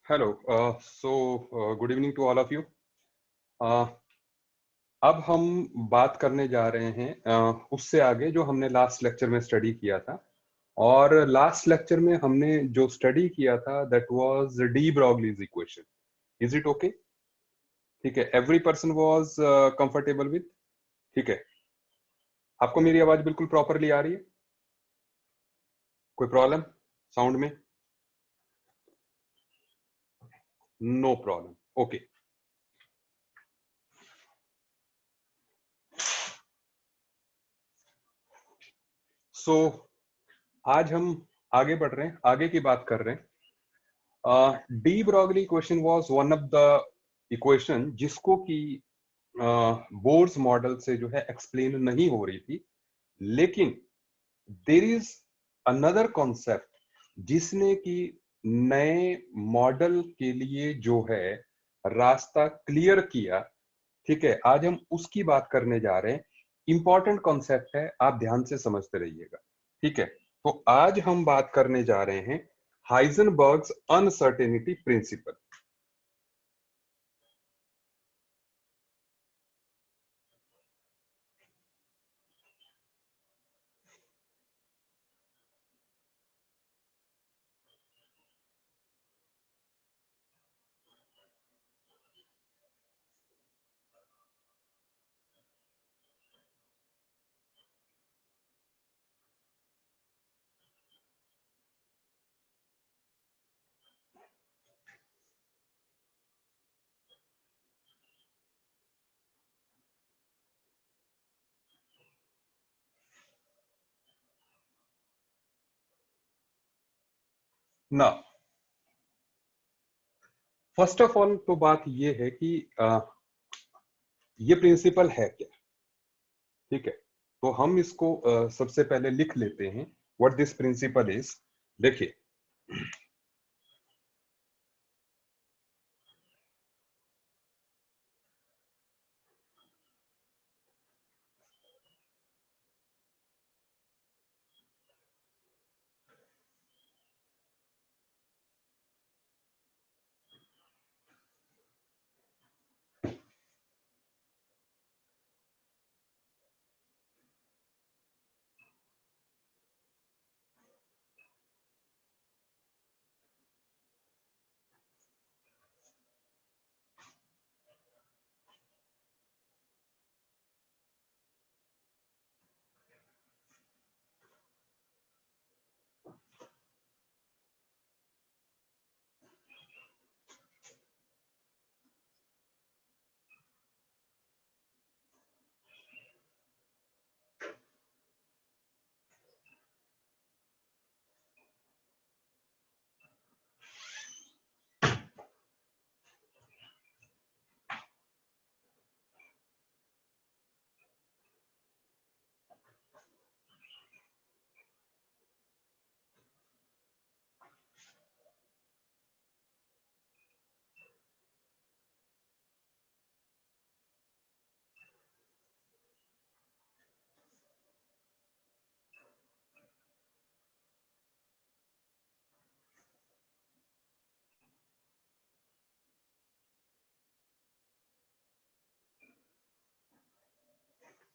Hello good evening to all of you. अब हम बात करने जा रहे हैं उससे आगे जो हमने लास्ट लेक्चर में स्टडी किया था। और लास्ट लेक्चर में हमने जो स्टडी किया था that was de Broglie's equation. Is it okay? ठीक है, every person was comfortable with. ठीक है, आपको मेरी आवाज बिल्कुल प्रॉपरली आ रही है? कोई प्रॉब्लम साउंड में? No problem, okay. सो आज हम आगे बढ़ रहे हैं, आगे की बात कर रहे हैं। De Broglie equation was one of the equation जिसको कि बोर्स मॉडल से जो है एक्सप्लेन नहीं हो रही थी, लेकिन देर इज अनदर कॉन्सेप्ट जिसने कि नए मॉडल के लिए जो है रास्ता क्लियर किया। ठीक है, आज हम उसकी बात करने जा रहे हैं। इंपॉर्टेंट कॉन्सेप्ट है, आप ध्यान से समझते रहिएगा। ठीक है, तो आज हम बात करने जा रहे हैं हाइजेनबर्ग्स अनसर्टेनिटी प्रिंसिपल। ना, फर्स्ट ऑफ ऑल तो बात यह है कि ये प्रिंसिपल है क्या। ठीक है, तो हम इसको सबसे पहले लिख लेते हैं व्हाट दिस प्रिंसिपल इज। देखिए,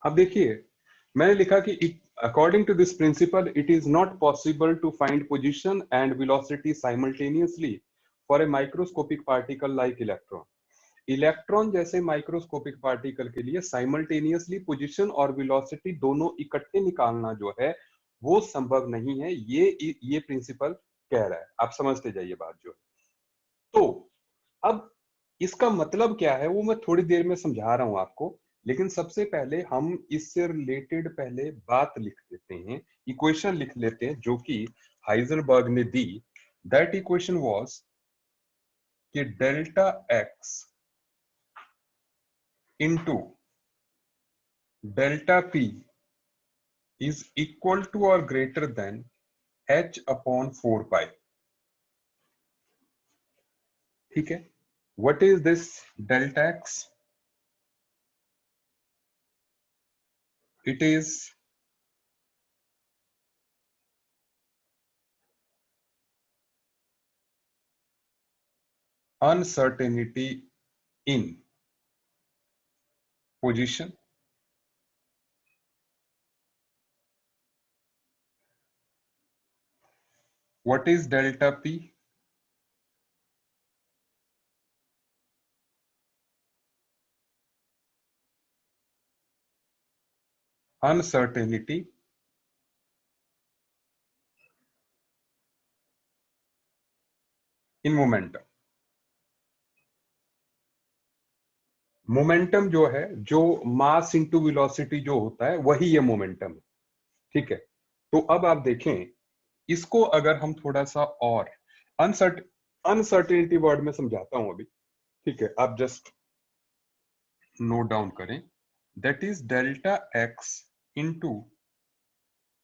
अब देखिए, मैंने लिखा कि according to this principle it is not possible to find position and velocity simultaneously for a microscopic particle like electron. Electron जैसे माइक्रोस्कोपिक पार्टिकल के लिए साइमल्टेनियसली पोजीशन और वेलोसिटी दोनों इकट्ठे निकालना जो है वो संभव नहीं है। ये प्रिंसिपल कह रहा है, आप समझते जाइए बात जो है। तो अब इसका मतलब क्या है वो मैं थोड़ी देर में समझा रहा हूं आपको, लेकिन सबसे पहले हम इससे रिलेटेड पहले बात लिख देते हैं, इक्वेशन लिख लेते हैं जो कि हाइजेनबर्ग ने दी। दैट इक्वेशन वाज कि delta x into delta P is equal to और greater than h upon 4 pi. ठीक है, what is this delta x? It is uncertainty in position, what is delta P? Uncertainty in momentum. Momentum जो है, जो mass into velocity जो होता है, वही ये मोमेंटम है। ठीक है, तो अब आप देखें, इसको अगर हम थोड़ा सा और अनसर्टेनिटी वर्ड में समझाता हूं अभी। ठीक है, आप जस्ट नोट डाउन करें, that is delta x into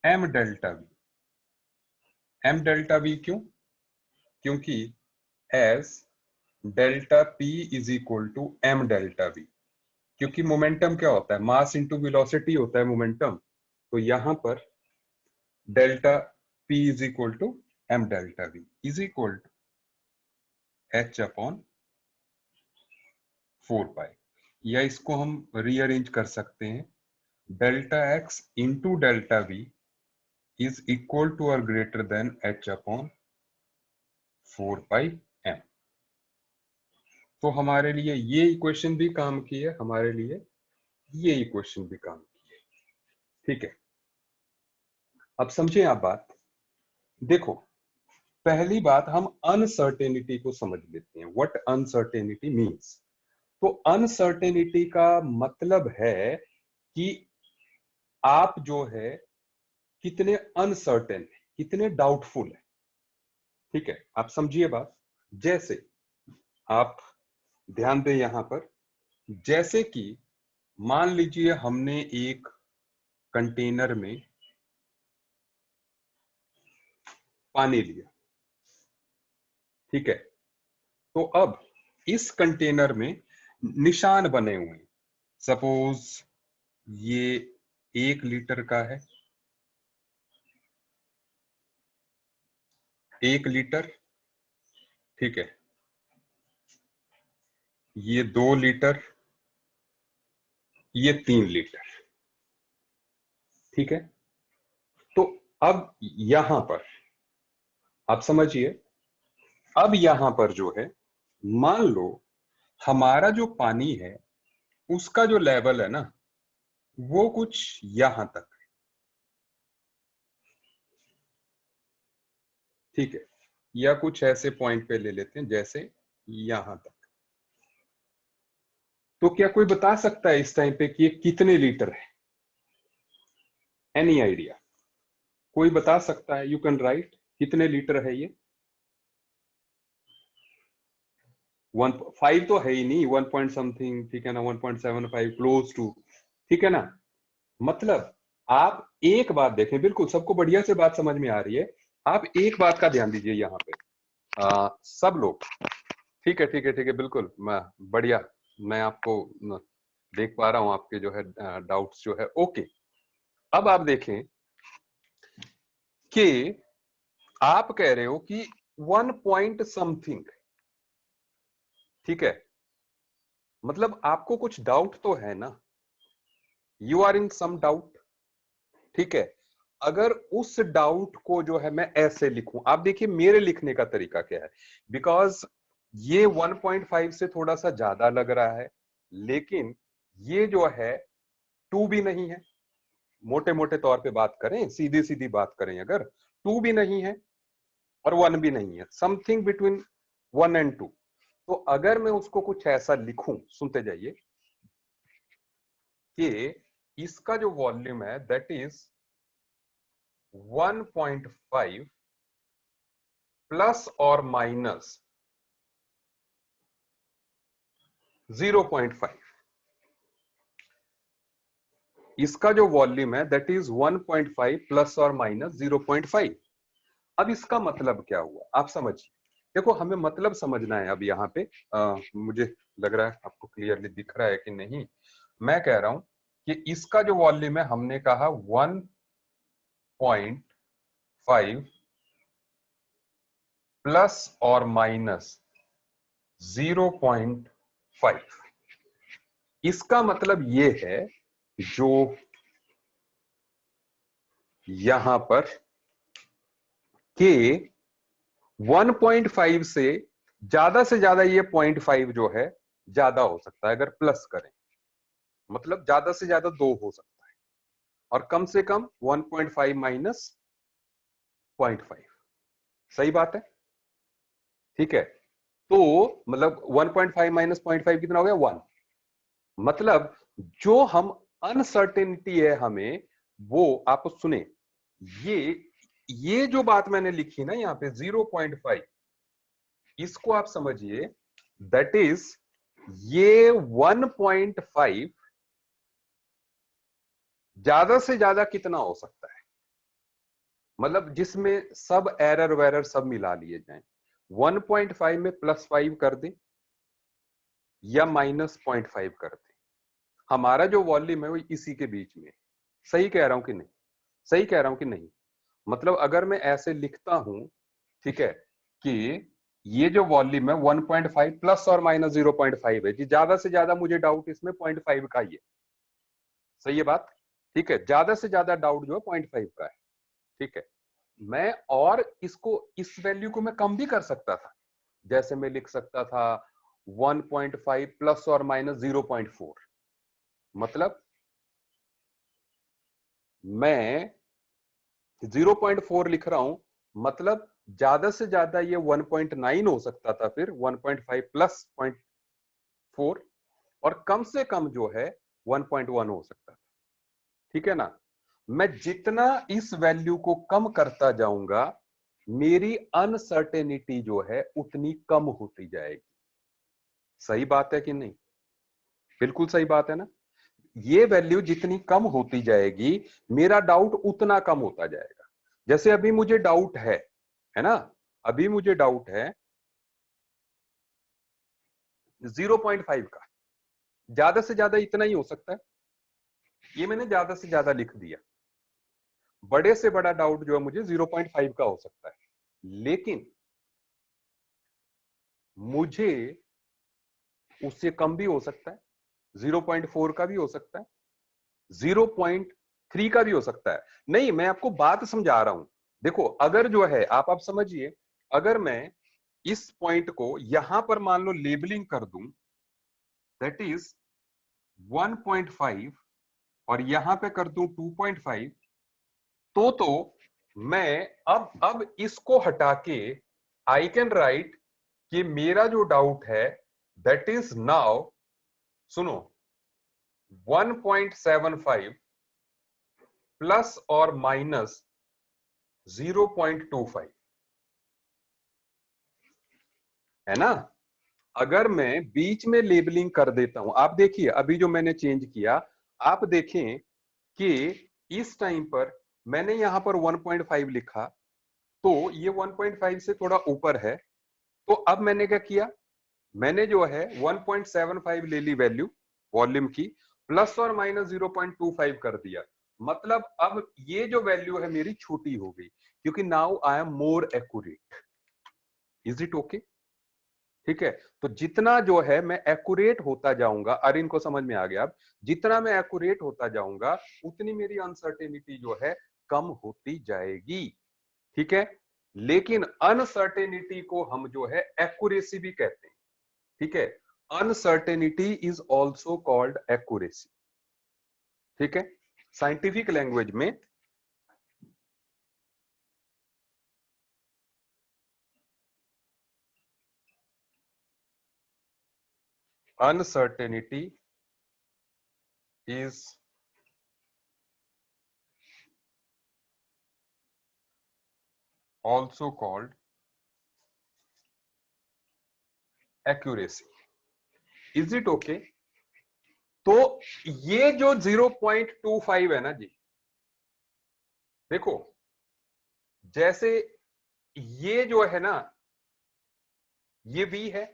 m delta v. M delta v क्यों? क्योंकि as delta P is equal to m delta v, क्योंकि मोमेंटम क्या होता है, मास इंटू वेलोसिटी होता है मोमेंटम। तो यहां पर delta P is equal to m delta we is equal to H upon 4 pi, या इसको हम रीअरेंज कर सकते हैं, delta x into delta we is equal to और greater than h upon 4 pi m. तो हमारे लिए ये इक्वेशन भी काम की है, हमारे लिए ये इक्वेशन भी काम की है। ठीक है, अब समझे आप बात। देखो, पहली बात हम अनसर्टेनिटी को समझ लेते हैं, व्हाट अनसर्टेनिटी मींस। तो अनसर्टेनिटी का मतलब है कि आप जो है कितने अनसर्टेन है, कितने डाउटफुल है। ठीक है, आप समझिए बात। जैसे आप ध्यान दें यहां पर, जैसे कि मान लीजिए हमने एक कंटेनर में पानी लिया। ठीक है, तो अब इस कंटेनर में निशान बने हुए हैं। सपोज ये 1 लीटर का है, 1 लीटर। ठीक है, ये 2 लीटर, ये 3 लीटर। ठीक है, तो अब यहां पर आप समझिए, अब यहां पर जो है, मान लो हमारा जो पानी है उसका जो लेवल है ना, वो कुछ यहां तक है। ठीक है, या कुछ ऐसे पॉइंट पे ले लेते हैं जैसे यहां तक। तो क्या कोई बता सकता है इस टाइम पे कि ये कितने लीटर है? Any idea? कोई बता सकता है? यू कैन राइट, कितने लीटर है ये? 1.5 तो है ही नहीं, 1 पॉइंट समथिंग, ठीक है ना, 1.75 क्लोज टू। ठीक है ना, मतलब आप एक बात देखें, बिल्कुल सबको बढ़िया से बात समझ में आ रही है। आप एक बात का ध्यान दीजिए यहाँ पे, सब लोग। ठीक है, ठीक है, ठीक है, बिल्कुल, मैं बढ़िया, मैं आपको देख पा रहा हूं आपके जो है डाउट्स जो है। ओके, अब आप देखें कि आप कह रहे हो कि 1 पॉइंट समथिंग। ठीक है, मतलब आपको कुछ डाउट तो है ना, you are in some doubt. ठीक है, अगर उस डाउट को जो है मैं ऐसे लिखूं, आप देखिए मेरे लिखने का तरीका क्या है, बिकॉज ये 1.5 से थोड़ा सा ज्यादा लग रहा है, लेकिन ये जो है 2 भी नहीं है। मोटे मोटे तौर पे बात करें, सीधी सीधी बात करें, अगर 2 भी नहीं है और 1 भी नहीं है, समथिंग बिटवीन 1 एंड 2। तो अगर मैं उसको कुछ ऐसा लिखूं, सुनते जाइए, कि इसका जो वॉल्यूम है दैट इज 1.5 प्लस और माइनस 0.5। इसका जो वॉल्यूम है दैट इज 1.5 प्लस और माइनस 0.5। अब इसका मतलब क्या हुआ, आप समझिए। देखो, हमें मतलब समझना है अब यहाँ पे। मुझे लग रहा है आपको क्लियरली दिख रहा है कि नहीं। मैं कह रहा हूं कि इसका जो वॉल्यूम है, हमने कहा 1.5 प्लस और माइनस 0.5। इसका मतलब ये है जो यहां पर के 1.5 से ज्यादा ये 0.5 जो है ज्यादा हो सकता है अगर प्लस करें, मतलब ज्यादा से ज्यादा 2 हो सकता है, और कम से कम 1.5 माइनस 0.5। सही बात है, ठीक है। तो मतलब 1.5 माइनस 0.5 कितना हो गया, 1। मतलब जो हम अनसर्टेनिटी है हमें, वो आप सुने, ये ये जो बात मैंने लिखी ना यहां पे 0.5, इसको आप समझिए, दैट इज ये 1.5 ज्यादा से ज्यादा कितना हो सकता है, मतलब जिसमें सब एरर वेरर सब मिला लिए जाएं। 1.5 में +5 कर दें या -0.5 कर दें, हमारा जो वॉल्यूम है वो इसी के बीच में। सही कह रहा हूं कि नहीं, सही कह रहा हूं कि नहीं। मतलब अगर मैं ऐसे लिखता हूं, ठीक है, कि ये जो वॉल्यूम है 1.5 प्लस और माइनस 0.5 है जी, ज्यादा से ज्यादा मुझे डाउट इसमें 0.5 का ही है। सही है बात, ठीक है, ज्यादा से ज्यादा डाउट जो है 0.5 का है, ठीक है। मैं और इसको, इस वैल्यू को मैं कम भी कर सकता था, जैसे मैं लिख सकता था 1.5 प्लस और माइनस 0.4। मतलब मैं 0.4 लिख रहा हूं, मतलब ज्यादा से ज्यादा ये 1.9 हो सकता था, फिर 1.5 प्लस 0.4, और कम से कम जो है 1.1 हो सकता था, ठीक है ना। मैं जितना इस वैल्यू को कम करता जाऊंगा, मेरी अनसर्टेनिटी जो है उतनी कम होती जाएगी। सही बात है कि नहीं, बिल्कुल सही बात है ना। ये वैल्यू जितनी कम होती जाएगी, मेरा डाउट उतना कम होता जाएगा। जैसे अभी मुझे डाउट है ना, अभी मुझे डाउट है 0.5 का, ज्यादा से ज्यादा इतना ही हो सकता है, ये मैंने ज्यादा से ज्यादा लिख दिया। बड़े से बड़ा डाउट जो है मुझे 0.5 का हो सकता है, लेकिन मुझे उससे कम भी हो सकता है, 0.4 का भी हो सकता है, 0.3 का भी हो सकता है। नहीं, मैं आपको बात समझा रहा हूं। देखो, अगर जो है आप समझिए, अगर मैं इस पॉइंट को यहां पर मान लो लेबलिंग कर दूं, दैट इज 1.5, और यहां पे कर दूं 2.5, तो मैं अब इसको हटा के आई कैन राइट कि मेरा जो डाउट है दैट इज नाउ, सुनो, 1.75 प्लस और माइनस 0.25, है ना। अगर मैं बीच में लेबलिंग कर देता हूं, आप देखिए अभी जो मैंने चेंज किया, आप देखें कि इस टाइम पर मैंने यहां पर 1.5 लिखा, तो ये 1.5 से थोड़ा ऊपर है, तो अब मैंने क्या किया, मैंने जो है 1.75 ले ली वैल्यू वॉल्यूम की, प्लस और माइनस 0.25 कर दिया। मतलब अब ये जो वैल्यू है मेरी छोटी हो गई, क्योंकि now I am more accurate. Is it okay, ठीक है। तो जितना जो है मैं एक्यूरेट होता जाऊंगा, अरे इनको समझ में आ गया, अब जितना मैं एक्यूरेट होता जाऊंगा उतनी मेरी अनसर्टेनिटी जो है कम होती जाएगी, ठीक है। लेकिन अनसर्टेनिटी को हम जो है एक्यूरेसी भी कहते हैं, ठीक है। Uncertainty is also called accuracy, ठीक है, साइंटिफिक लैंग्वेज में। Uncertainty is also called accuracy. Is it okay. तो ये जो 0.25 है ना जी, देखो, जैसे ये जो है ना, ये v है,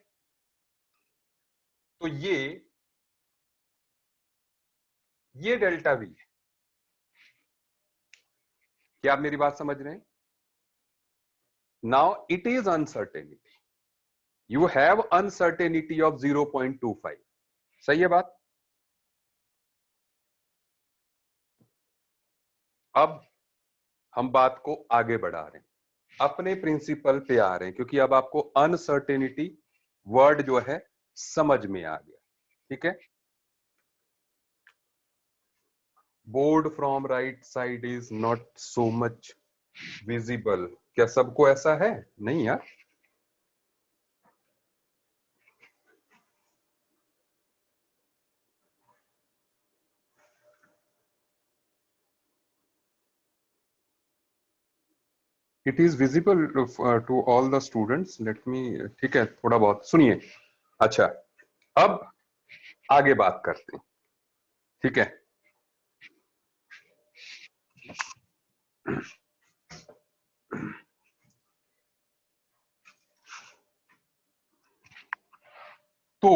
तो ये डेल्टा v है। क्या आप मेरी बात समझ रहे हैं। Now it is uncertainty, you have uncertainty of 0.25। सही है बात। अब हम बात को आगे बढ़ा रहे हैं, अपने प्रिंसिपल पे आ रहे हैं, क्योंकि अब आपको अनसर्टेनिटी वर्ड जो है समझ में आ गया। ठीक है। Board from right side is not so much visible. क्या सबको ऐसा है? नहीं यार। It is visible to all the students. Let me, ठीक है, थोड़ा बहुत सुनिए। अच्छा, अब आगे बात करते हैं। ठीक है। तो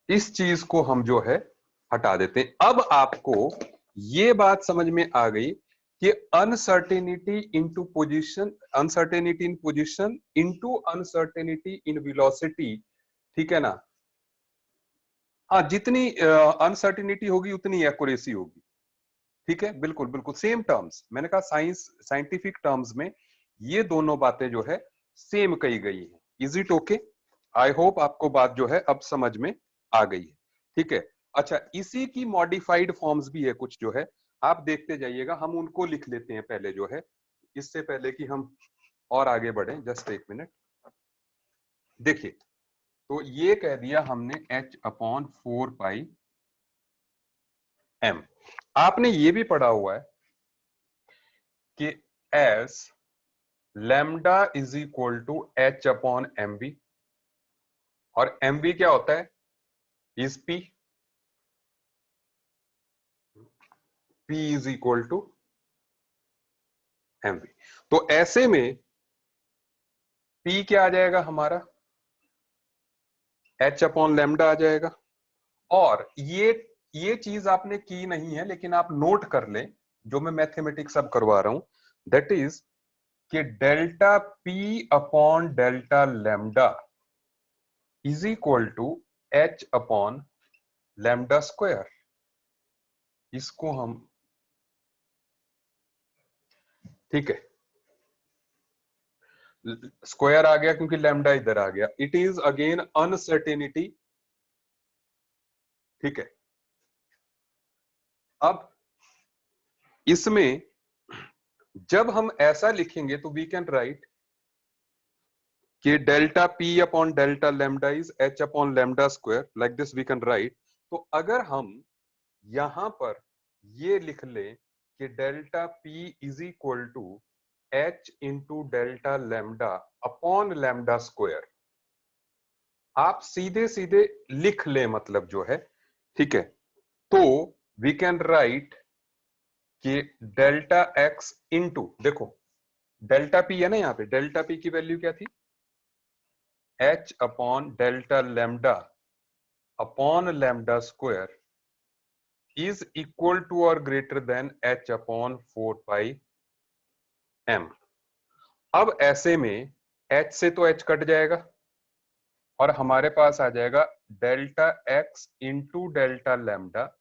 इस चीज को हम जो है हटा देते हैं। अब आपको ये बात समझ में आ गई कि uncertainty into position, uncertainty in position into uncertainty in velocity. ठीक है ना। हाँ, जितनी अनसर्टेनिटी होगी उतनी एक्यूरेसी होगी। ठीक है, बिल्कुल बिल्कुल सेम टर्म्स। मैंने कहा साइंटिफिक टर्म्स में ये दोनों बातें जो है सेम कही गई है। Is it okay? I hope आपको बात जो है अब समझ में आ गई है। ठीक है। अच्छा, इसी की मॉडिफाइड फॉर्म्स भी है कुछ जो है, आप देखते जाइएगा। हम उनको लिख लेते हैं पहले जो है, इससे पहले कि हम और आगे बढ़े। जस्ट एक मिनट। देखिए, तो ये कह दिया हमने h/4πm। आपने ये भी पढ़ा हुआ है कि as lambda is equal to h/mv, और mv क्या होता है? Is p। p is equal to mv। तो ऐसे में p क्या आ जाएगा हमारा? h/लैम्डा आ जाएगा। और ये चीज आपने की नहीं है, लेकिन आप नोट कर लें, जो मैं मैथमेटिक्स अब करवा रहा हूं, दैट इज कि delta p upon delta lambda is equal to h/लैम्डा स्क्वायर। इसको हम, ठीक है, स्क्वायर आ गया क्योंकि लैम्डा इधर आ गया। It is again uncertainty. ठीक है। अब इसमें जब हम ऐसा लिखेंगे तो वी कैन राइट कि delta P upon delta lambda is h/लैम्डा square. Like this we can write. तो अगर हम यहां पर ये लिख लें कि delta P is equal to h into delta lambda upon lambda square, आप सीधे सीधे लिख ले मतलब जो है। ठीक है। तो वी कैन राइट कि डेल्टा एक्स इंटू, देखो डेल्टा पी है ना, यहां पे डेल्टा पी की वैल्यू क्या थी? h/डेल्टा upon lambda square is equal to और ग्रेटर देन h/4πm। अब ऐसे में h से तो h कट जाएगा और हमारे पास आ जाएगा delta x into delta lambda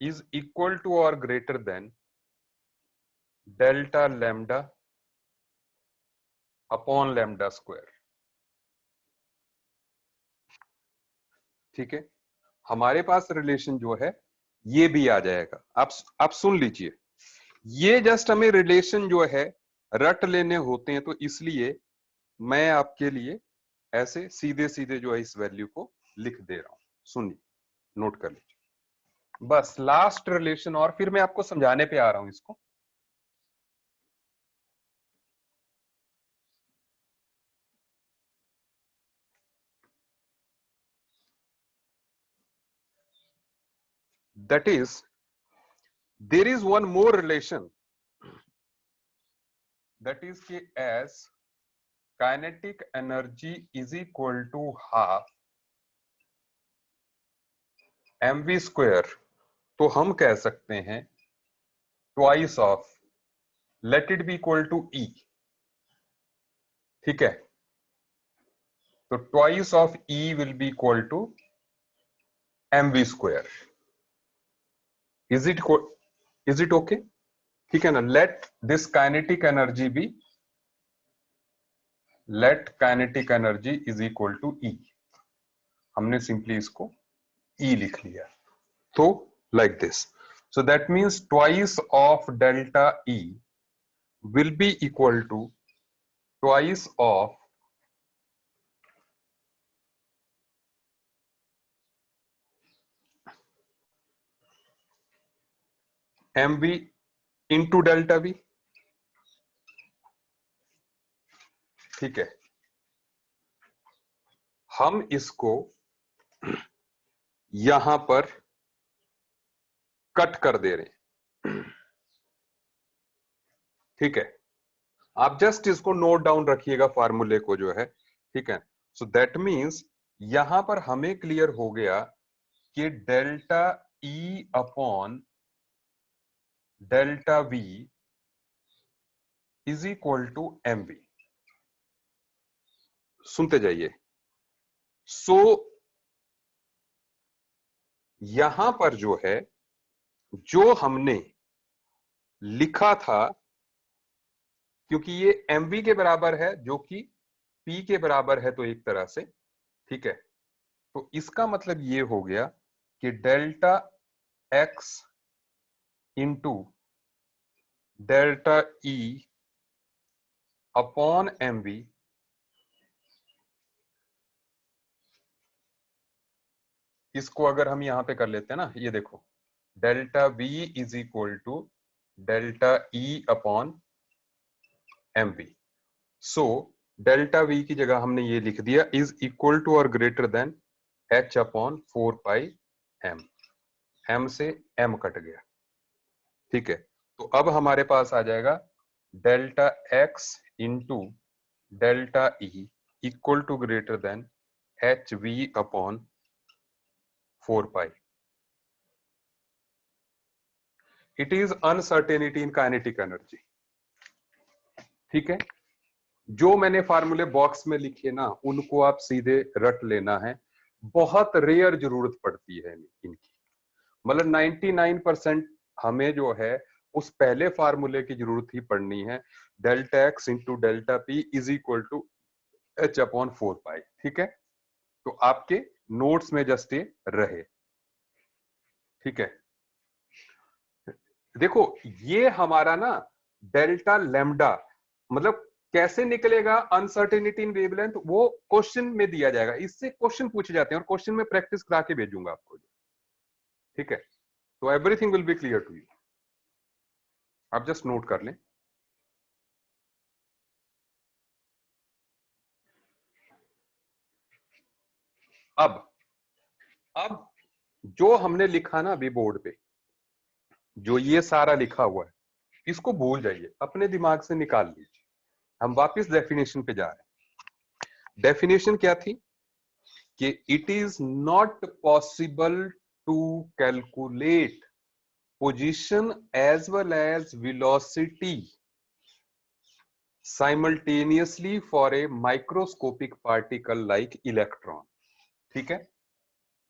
is equal to और greater than delta lambda upon lambda square. ठीक है। हमारे पास रिलेशन जो है ये भी आ जाएगा। आप सुन लीजिए, ये जस्ट हमें रिलेशन जो है रट लेने होते हैं, तो इसलिए मैं आपके लिए ऐसे सीधे सीधे जो है इस वैल्यू को लिख दे रहा हूं। सुनिए, नोट कर लीजिए। बस लास्ट रिलेशन, और फिर मैं आपको समझाने पे आ रहा हूं इसको। That is, there is one more relation, that is कि as kinetic energy is equal to half mv square, तो हम कह सकते हैं twice of, let it be equal to E, ठीक है। तो twice of E will be equal to mv square. Is it okay? ठीक है ना। Let this kinetic energy be, let kinetic energy is equal to E. हमने simply इसको ई लिख लिया। तो like this, so that means twice of delta E will be equal to twice of mv into delta V, ठीक है। हम इसको यहां पर कट कर दे रहे हैं, ठीक है। आप जस्ट इसको नोट डाउन रखिएगा फार्मूले को जो है, ठीक है। सो दैट मींस यहां पर हमें क्लियर हो गया कि delta E upon delta we is equal to m v. सुनते जाइए। सो यहां पर जो है, जो हमने लिखा था, क्योंकि ये mv के बराबर है जो कि p के बराबर है, तो एक तरह से, ठीक है। तो इसका मतलब ये हो गया कि delta x into delta e upon mv इसको अगर हम यहां पे कर लेते हैं ना, ये देखो, delta v is equal to delta e upon mv। So delta v की जगह हमने ये लिख दिया, इज इक्वल टू और greater than h upon 4 pi m। m से m कट गया, ठीक है। तो अब हमारे पास आ जाएगा delta x into delta E equal to greater than h v upon 4 pi. It is uncertainty in kinetic energy, ठीक है। जो मैंने फार्मूले बॉक्स में लिखे ना, उनको आप सीधे रट लेना है। बहुत रेयर जरूरत पड़ती है इनकी, मतलब 99% हमें जो है उस पहले फार्मूले की जरूरत ही पड़नी है, delta x into delta P is equal to H upon 4 pi, ठीक है। तो आपके नोट्स में जस्ट ये रहे, ठीक है। देखो, ये हमारा ना डेल्टा लैम्डा, मतलब कैसे निकलेगा अनसर्टेनिटी इन वेवलेंथ, वो क्वेश्चन में दिया जाएगा। इससे क्वेश्चन पूछे जाते हैं और क्वेश्चन में प्रैक्टिस करा के भेजूंगा आपको, ठीक है। तो everything will be clear to you, आप जस्ट नोट कर लें। अब जो हमने लिखा ना अभी बोर्ड पे, जो ये सारा लिखा हुआ है, इसको भूल जाइए, अपने दिमाग से निकाल लीजिए। हम वापस डेफिनेशन पे जा रहे हैं। डेफिनेशन क्या थी कि it is not possible to calculate position as well as velocity simultaneously for a microscopic particle like electron, ठीक है।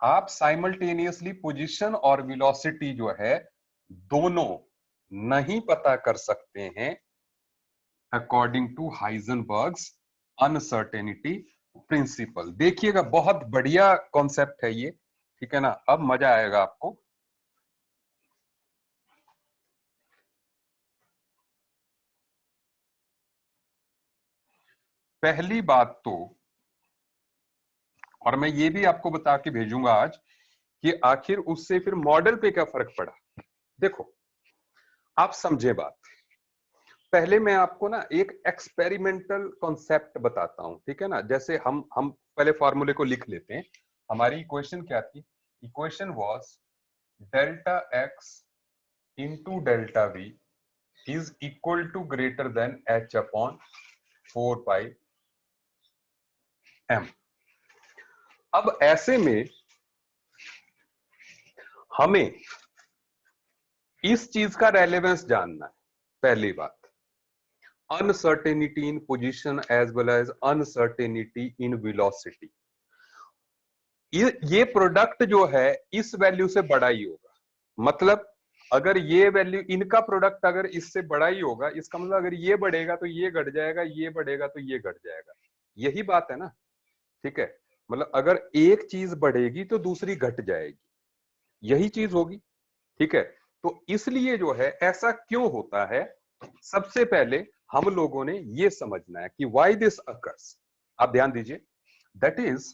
आप साइमल्टेनियसली पोजीशन और वेलोसिटी जो है दोनों नहीं पता कर सकते हैं अकॉर्डिंग टू हाइजेनबर्ग्स अनसर्टेनिटी प्रिंसिपल। देखिएगा, बहुत बढ़िया कॉन्सेप्ट है ये, ठीक है ना। अब मजा आएगा आपको। पहली बात तो, और मैं ये भी आपको बता के भेजूंगा आज कि आखिर उससे फिर मॉडल पे क्या फर्क पड़ा। देखो, आप समझे बात। पहले मैं आपको ना एक एक्सपेरिमेंटल कॉन्सेप्ट बताता हूं, ठीक है ना। जैसे हम पहले फॉर्मूले को लिख लेते हैं। हमारी इक्वेशन क्या थी? Equation was delta x into delta we is equal to greater than h upon 4 pi m. अब ऐसे में हमें इस चीज का रेलेवेंस जानना है। पहली बात, uncertainty in position as well as uncertainty in velocity. ये प्रोडक्ट जो है इस वैल्यू से बड़ा ही होगा। मतलब अगर ये वैल्यू, इनका प्रोडक्ट अगर इससे बड़ा ही होगा, इसका मतलब अगर ये बढ़ेगा तो ये घट जाएगा, ये बढ़ेगा तो ये घट जाएगा। यही बात है ना, ठीक है। मतलब अगर एक चीज बढ़ेगी तो दूसरी घट जाएगी, यही चीज होगी, ठीक है। तो इसलिए जो है ऐसा क्यों होता है, सबसे पहले हम लोगों ने ये समझना है कि व्हाई दिस अकर्स। आप ध्यान दीजिए, दैट इज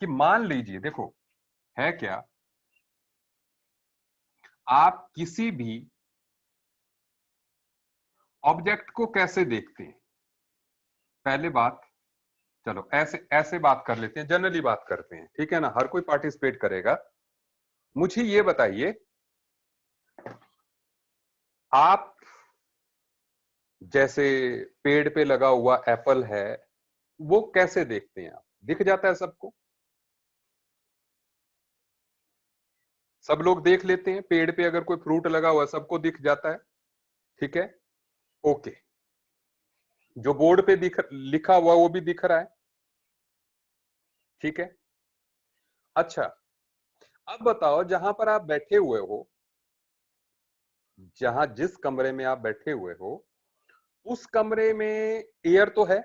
कि मान लीजिए, देखो है क्या, आप किसी भी ऑब्जेक्ट को कैसे देखते हैं। पहले बात, चलो ऐसे ऐसे बात कर लेते हैं, जनरली बात करते हैं, ठीक है ना, हर कोई पार्टिसिपेट करेगा। मुझे ये बताइए, आप जैसे पेड़ पे लगा हुआ एप्पल है, वो कैसे देखते हैं आप? दिख जाता है सबको, सब लोग देख लेते हैं। पेड़ पे अगर कोई फ्रूट लगा हुआ है सबको दिख जाता है, ठीक है, ओके। जो बोर्ड पे लिखा हुआ वो भी दिख रहा है, ठीक है। अच्छा, अब बताओ, जहां पर आप बैठे हुए हो, जहां जिस कमरे में आप बैठे हुए हो, उस कमरे में एयर तो है,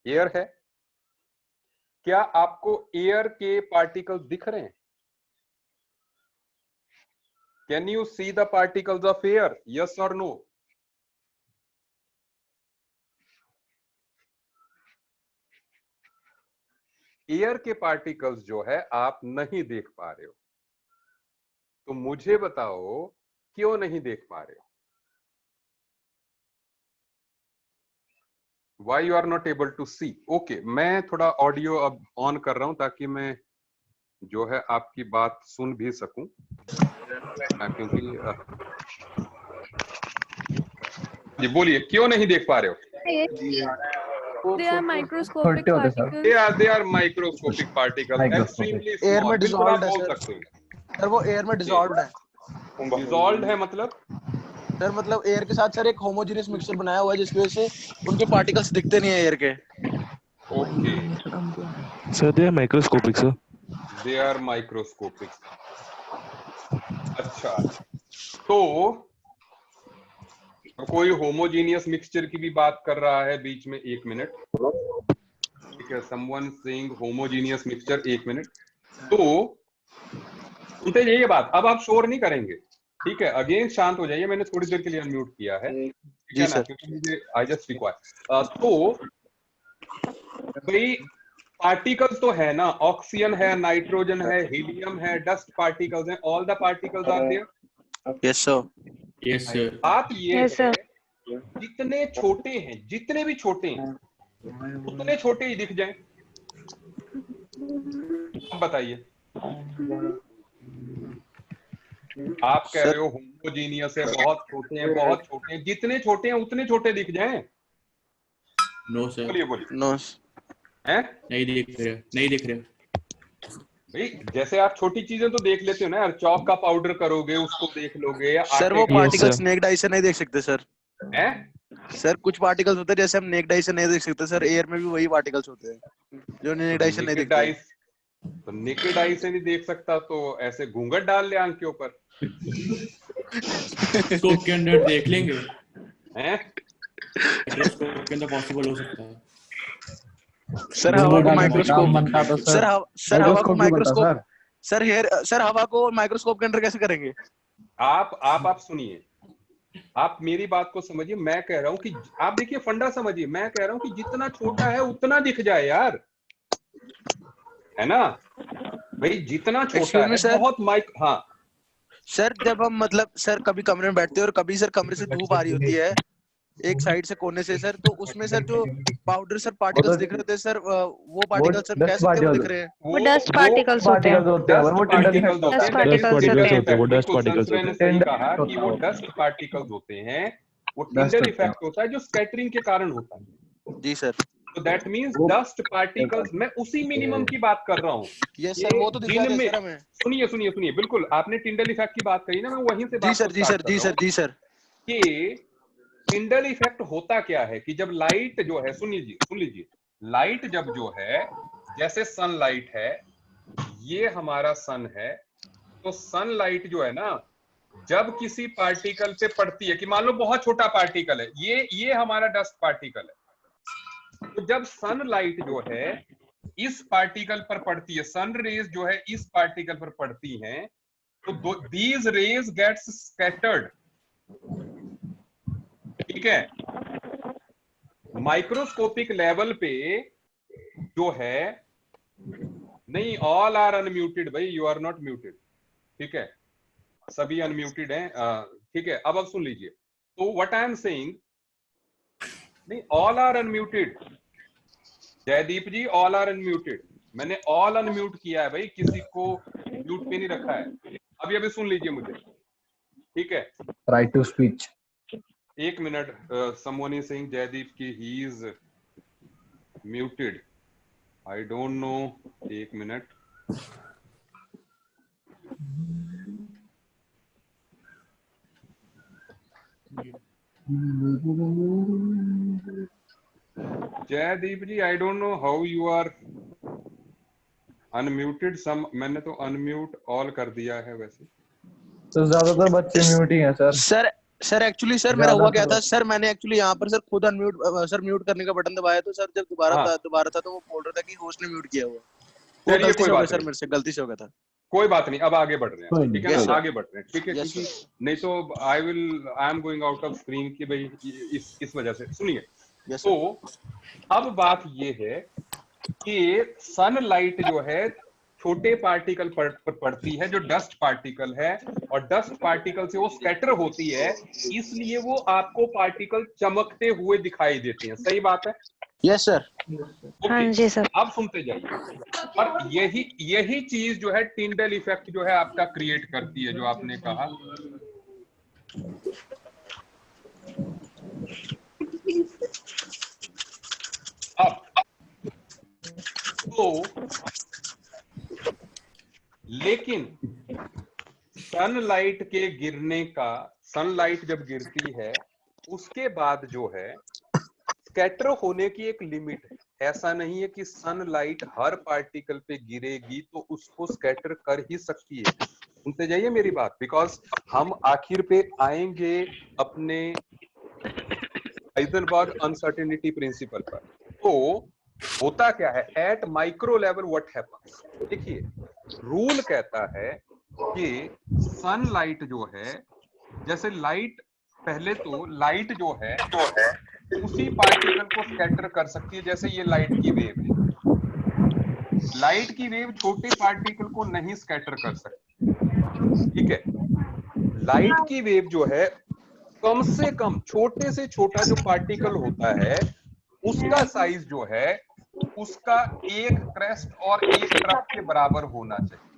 एयर है। क्या आपको एयर के पार्टिकल्स दिख रहे हैं? Can you see the particles of air, yes और नो? एयर के पार्टिकल्स जो है आप नहीं देख पा रहे हो, तो मुझे बताओ क्यों नहीं देख पा रहे हो? Why you are not able to see? Okay, मैं थोड़ा ऑडियो अब ऑन कर रहा हूं ताकि मैं जो है आपकी बात सुन भी सकूं, क्योंकि जी बोलिए, क्यों नहीं देख पा रहे हो? They are microscopic particles. They are microscopic particles, extremely air small. में बिल्कुल आप डिसॉल्व है बोल सर। सकते हैं। सर वो एयर में डिसॉल्व है। डिसॉल्व है मतलब? सर मतलब एयर के साथ सर एक होमोजेनियस मिक्सचर बनाया हुआ है जिसकी वजह से उनके पार्टिकल्स दिखते नहीं है एयर के। Okay, Sir, they are microscopic, sir. They are microscopic. अच्छा, तो कोई होमोजेनियस मिक्सचर की भी बात कर रहा है बीच में, एक मिनट, ठीक है, समवन सेइंग होमोजेनियस मिक्सचर, एक मिनट। तो सुनते जाइए बात, अब आप शोर नहीं करेंगे, ठीक है, अगेन शांत हो जाइए, मैंने थोड़ी देर के लिए अनम्यूट किया है, ठीक है ना, क्योंकि मुझे आई जस्ट रिक्वायर। तो भाई पार्टिकल्स तो है ना, ऑक्सीजन है, नाइट्रोजन है, हीलियम है, डस्ट पार्टिकल्स हैं, all the particles are there. Yes sir. Yes sir. बात ये Yes, है, sir. जितने छोटे हैं, जितने भी छोटे हैं, उतने छोटे ही दिख जाएं। अब बताइए, आप कह रहे हो होमोजीनियस है, बहुत छोटे हैं, बहुत छोटे हैं, जितने छोटे हैं उतने छोटे दिख जाएं। No sir. बोलिए बोलिए, नो हैं? नहीं दिख रहे, नहीं दिख रहे। भाई जैसे आप छोटी चीजें तो देख लेते हो ना यार, चौक का पाउडर करोगे उसको देख लोगे, या सर वो आटे का पार्टिकल्स sir. नेक्ड आई से नहीं देख सकते सर। है। सर कुछ पार्टिकल्स होते हैं जैसे हम नेक्ड आई से नहीं देख सकते सर, एयर में भी वही पार्टिकल्स होते हैं जो नेक्ड आई से नहीं नेकेड दिखते। आई, तो नेकेड आई से नहीं देख सकता तो ऐसे घूंघट डाल ले आंख के ऊपर, स्कोप के अंदर देख लेंगे, हैं? माइक्रोस्कोप के अंदर पॉसिबल हो सकता है। सर हवा को माइक्रोस्कोप, सर हवा को माइक्रोस्कोप, सर हवा को माइक्रोस्कोप के अंदर कैसे करेंगे? आप सुनिए, आप मेरी बात को समझिए, मैं कह रहा हूं कि आप देखिए फंडा समझिए, मैं कह रहा हूं कि जितना छोटा है उतना दिख जाए यार, है ना भाई, जितना छोटा Excuse me, है sir. बहुत हाँ सर जब हम मतलब सर कभी कमरे में बैठते हैं और कभी सर कमरे से धूप आ रही होती है एक साइड से कोने से सर, तो उसमें सर जो पाउडर सर पार्टिकल्स दिख रहे थे सर, वो पार्टिकल्स सर कह सकते हैं वो दिख रहे हैं। वो डस्ट पार्टिकल्स होते हैं। डस्ट पार्टिकल्स होते Dust हैं, particles होते हैं। वो डस्ट बिल्कुल पार्टिकल्स संत ने होते सही कहा कि वो डस्ट पार्टिकल्स होते हैं, वो टिंडर इफेक्ट होता है जो स्कैटरिंग के कारण होता है। जी सर। तो दैट मीन्स डस्ट पार्टिकल्स, मैं उसी मिनिमम की बात कर रहा हूँ। यस सर, वो तो दिखा दिन दे में सर हमें। सुनिए सुनिए सुनिए, बिल्कुल आपने टिंडल इफेक्ट की बात कही ना, मैं वहीं से जी बात सर, को जी स्टार्ट सर, कर जी रहा हूँ सर, जी सर। कि टिंडल इफेक्ट होता क्या है कि जब लाइट जो है, सुन लीजिए, लाइट जब जो है, जैसे सनलाइट है, ये हमारा सन है, तो सनलाइट जो है ना, जब किसी पार्टिकल पे पड़ती है, कि मान लो बहुत छोटा पार्टिकल है, ये हमारा डस्ट पार्टिकल है, तो जब सनलाइट जो है इस पार्टिकल पर पड़ती है, सन रेज जो है इस पार्टिकल पर पड़ती हैं, तो दीज रेज गेट्स स्कैटर्ड। ठीक है, माइक्रोस्कोपिक लेवल पे जो है, नहीं ऑल आर अनम्यूटेड भाई, यू आर नॉट म्यूटेड। ठीक है, सभी अनम्यूटेड हैं। ठीक है, अब सुन लीजिए, तो व्हाट आई एम सेइंग, नहीं all are unmuted, Jaydeep ji all are unmuted, मैंने ऑल अनम्यूट किया है भाई, किसी को म्यूट पे नहीं रखा है। अभी सुन लीजिए मुझे, ठीक है, राइट टू स्पीच। एक minute, someone is saying Jaydeep की he is muted, I don't know, एक minute. Jaydeep ji I don't know how you are unmuted, some मैंने तो अनम्यूट ऑल कर दिया है वैसे। तो ज्यादातर बच्चे म्यूट ही हैं सर। सर एक्चुअली सर मेरा हुआ क्या था सर, मैंने एक्चुअली यहाँ पर सर खुद अनम्यूट, सर म्यूट करने का बटन दबाया, तो सर जब दोबारा था तो वो बोल रहा था कि होस्ट ने म्यूट किया हुआ। वो चलिए गलती कोई से हो गया बात सर, नहीं, मेरे से गलती से हो गया था। कोई बात नहीं, अब आगे बढ़ रहे हैं, ठीक है Yes, ना, sir. आगे बढ़ रहे हैं, ठीक है, Yes, क्योंकि sir. नहीं तो I am going out of screen की भाई, इस वजह से सुनिए। Yes, sir. तो अब बात ये है कि सनलाइट जो है छोटे पार्टिकल पर पड़ती है, जो डस्ट पार्टिकल है, और डस्ट पार्टिकल से वो स्कैटर होती है, इसलिए वो आपको पार्टिकल चमकते हुए दिखाई देती हैं। सही बात है? Yes, sir. हाँ जी सर। अब सुनते जाइए, और यही चीज जो है टिंडल इफेक्ट जो है आपका क्रिएट करती है, जो आपने कहा। अब तो लेकिन सनलाइट के गिरने का, सनलाइट जब गिरती है उसके बाद जो है स्कैटर होने की एक लिमिट है। ऐसा नहीं है कि सनलाइट हर पार्टिकल पे गिरेगी तो उसको स्कैटर कर ही सकती है। सुनते जाइए मेरी बात, बिकॉज हम आखिर पे आएंगे अपने हाइजेनबर्ग अनसर्टेनिटी प्रिंसिपल पर। तो होता क्या है eight micro level, what happens, देखिए रूल कहता है कि सनलाइट जो है, जैसे लाइट, पहले तो लाइट जो है उसी पार्टिकल को स्कैटर कर सकती है, जैसे ये लाइट की वेव है, लाइट की वेव छोटे पार्टिकल को नहीं स्कैटर कर सकती। ठीक है, लाइट की वेव जो है कम से कम छोटे से छोटा जो पार्टिकल होता है उसका साइज जो है उसका एक क्रेस्ट और एक ट्रफ के बराबर होना चाहिए।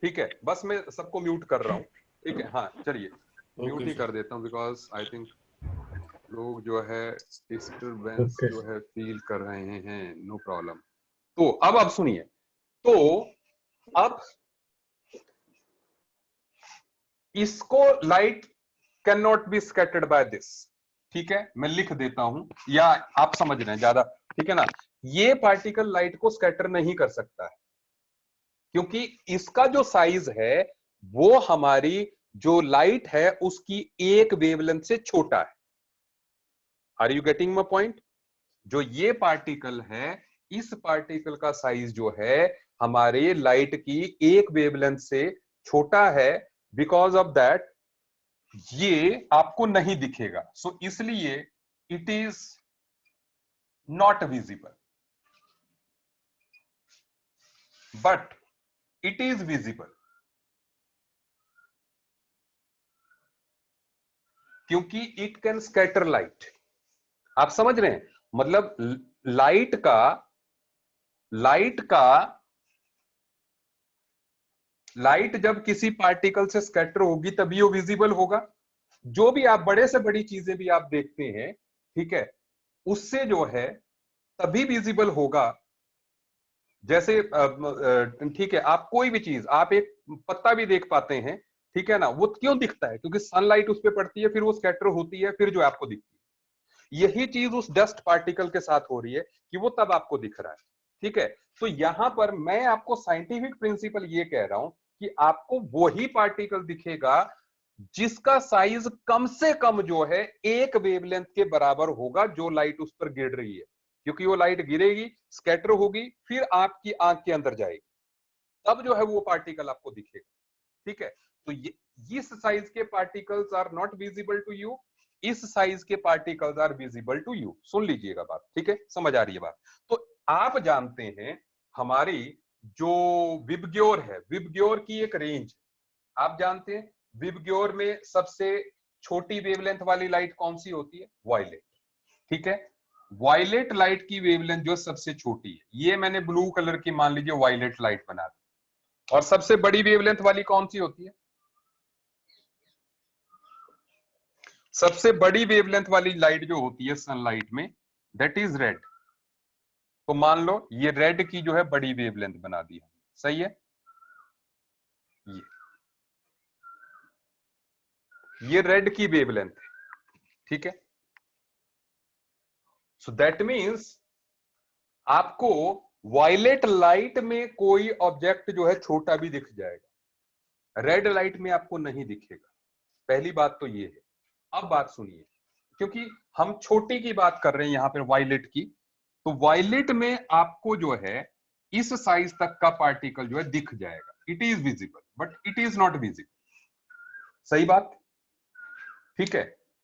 ठीक है, बस मैं सबको म्यूट कर रहा हूं। ठीक है, हाँ चलिए म्यूट ही कर देता हूं, बिकॉज आई थिंक लोग जो है डिस्टरबेंस जो है फील कर रहे हैं। No problem. तो अब सुनिए, तो अब इसको light can not be scattered by this. ठीक है, मैं लिख देता हूं या आप समझ रहे हैं ज्यादा, ठीक है ना, ये पार्टिकल लाइट को स्कैटर नहीं कर सकता है क्योंकि इसका जो साइज है वो हमारी जो लाइट है उसकी एक वेवलेंथ से छोटा है। Are you getting my point? जो ये पार्टिकल है, इस पार्टिकल का साइज जो है हमारे लाइट की एक वेवलेंथ से छोटा है, बिकॉज ऑफ दैट ये आपको नहीं दिखेगा। सो इसलिए it is not visible, but it is visible क्योंकि इट कैन स्कैटर लाइट। आप समझ रहे हैं? मतलब लाइट जब किसी पार्टिकल से स्कैटर होगी तभी वो विजिबल होगा। जो भी आप बड़े से बड़ी चीजें भी आप देखते हैं, ठीक है, उससे जो है तभी विजिबल होगा। जैसे ठीक है, आप कोई भी चीज, आप एक पत्ता भी देख पाते हैं, ठीक है ना, वो क्यों दिखता है? क्योंकि सनलाइट उस पर पड़ती है, फिर वो स्कैटर होती है, फिर जो आपको दिखती है। यही चीज उस डस्ट पार्टिकल के साथ हो रही है कि वो तब आपको दिख रहा है, ठीक है। तो यहां पर मैं आपको साइंटिफिक प्रिंसिपल ये कह रहा हूं कि आपको वही पार्टिकल दिखेगा जिसका साइज कम से कम जो है एक वेवलेंथ के बराबर होगा जो लाइट उस पर गिर रही है, क्योंकि वो लाइट गिरेगी, स्कैटर होगी, फिर आपकी आंख के अंदर जाएगी, तब जो है वो पार्टिकल आपको दिखेगा, ठीक है। तो इस साइज के particles are not visible to you, इस साइज के particles are visible to you. सुन लीजिएगा बात, ठीक है, समझ आ रही है बात? तो आप जानते हैं हमारी जो विबग्योर है, विबग्योर की एक रेंज आप जानते हैं, विबग्योर में सबसे छोटी वेवलेंथ वाली लाइट कौन सी होती है? वायलेट, ठीक है। वायलेट लाइट की वेवलेंथ जो सबसे छोटी है, ये मैंने ब्लू कलर की मान लीजिए वायलेट लाइट बना दी। और सबसे बड़ी वेवलेंथ वाली कौन सी होती है? सबसे बड़ी वेवलेंथ वाली लाइट जो होती है सनलाइट में, दैट इज रेड। तो मान लो ये रेड की जो है बड़ी वेवलेंथ बना दी है, सही है। ये रेड की वेवलेंथ है, ठीक है। सो दैट मींस आपको वायलेट लाइट में कोई ऑब्जेक्ट जो है छोटा भी दिख जाएगा, रेड लाइट में आपको नहीं दिखेगा। पहली बात तो ये है। अब बात सुनिए, क्योंकि हम छोटी की बात कर रहे हैं यहां पर वायलेट की, तो वायलेट में आपको जो है इस साइज तक का पार्टिकल जो है दिख जाएगा, it is visible but it is not visible. सही बात, ठीक है।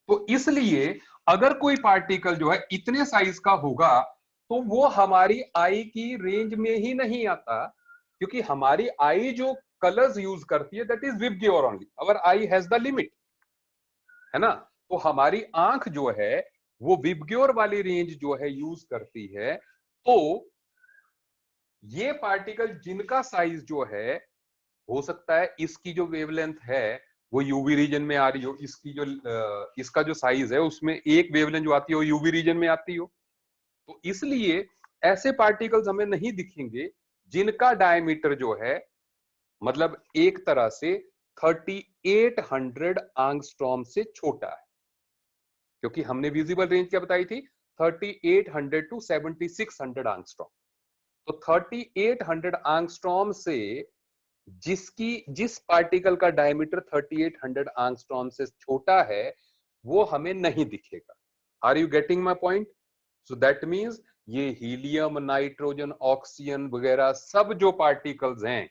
तो इसलिए अगर कोई पार्टिकल जो है इतने साइज का होगा तो वो हमारी आई की रेंज में ही नहीं आता, क्योंकि हमारी आई जो कलर्स यूज करती है that is VIBGYOR only, our I has the limit, है ना। तो हमारी आंख जो है वो विबग्योर वाली रेंज जो है यूज करती है। तो ये पार्टिकल जिनका साइज जो है, हो सकता है इसकी जो वेवलेंथ है वो यूवी रीजन में आ रही हो, इसकी जो इसका जो साइज है उसमें एक वेवलेंथ जो आती है वो यूवी रीजन में आती हो, तो इसलिए ऐसे पार्टिकल्स हमें नहीं दिखेंगे जिनका डायमीटर जो है मतलब एक तरह से 3800 एंगस्ट्रॉम से छोटा है, क्योंकि हमने विजिबल रेंज क्या बताई थी? 3800 टू 7600 एंगस्ट्रॉम। तो 3800 एंगस्ट्रॉम से जिस पार्टिकल का डायमीटर 3800 एंगस्ट्रॉम से छोटा है वो हमें नहीं दिखेगा। Are you getting my point? So that means ये हीलियम, नाइट्रोजन, ऑक्सीजन वगैरह सब जो पार्टिकल्स हैं,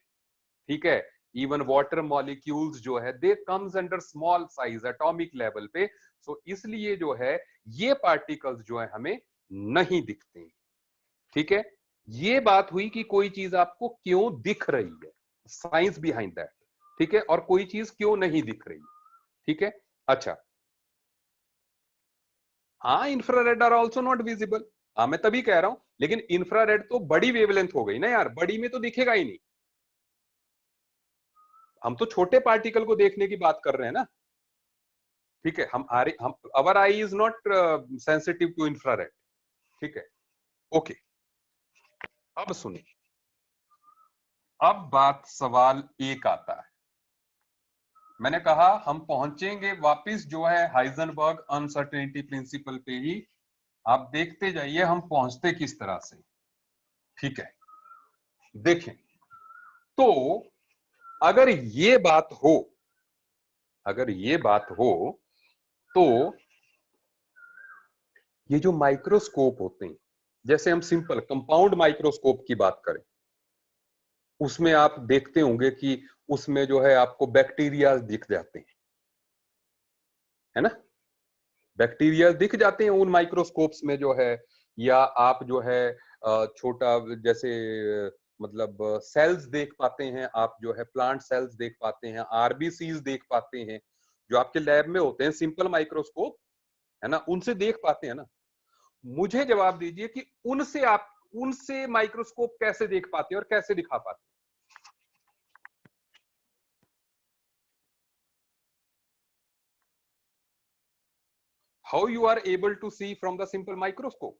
ठीक है, इवन वाटर मॉलिक्यूल्स जो है they comes under small size atomic level पे। सो इसलिए जो है ये पार्टिकल्स जो है हमें नहीं दिखते, ठीक है। ये बात हुई कि कोई चीज आपको क्यों दिख रही है, साइंस बिहाइंड दैट, ठीक है, और कोई चीज क्यों नहीं दिख रही, ठीक है। अच्छा, हाँ, infrared are also not visible, हाँ मैं तभी कह रहा हूं, लेकिन इंफ्रारेड तो बड़ी वेवलेंथ हो गई ना यार, बड़ी में तो दिखेगा ही नहीं, हम तो छोटे पार्टिकल को देखने की बात कर रहे हैं ना, ठीक है। हम our eye is not sensitive to infrared, ठीक है, ओके। अब सुनिए, अब बात सवाल एक आता है, मैंने कहा हम पहुंचेंगे वापस जो है हाइजेनबर्ग अनसर्टेनिटी प्रिंसिपल पे ही, आप देखते जाइए हम पहुंचते किस तरह से, ठीक है। देखें तो अगर ये बात हो, अगर ये बात हो तो ये जो माइक्रोस्कोप होते हैं, जैसे हम सिंपल कंपाउंड माइक्रोस्कोप की बात करें, उसमें आप देखते होंगे कि उसमें जो है आपको बैक्टीरिया दिख जाते हैं, है ना, बैक्टीरिया दिख जाते हैं उन माइक्रोस्कोप्स में जो है, या आप जो है छोटा जैसे मतलब सेल्स देख पाते हैं, आप जो है प्लांट सेल्स देख पाते हैं, आरबीसीज देख पाते हैं, जो आपके लैब में होते हैं सिंपल माइक्रोस्कोप, है ना, उनसे देख पाते हैं ना। मुझे जवाब दीजिए कि उनसे माइक्रोस्कोप कैसे देख पाते हैं और कैसे दिखा पाते हैं? How you are able to see from the simple microscope?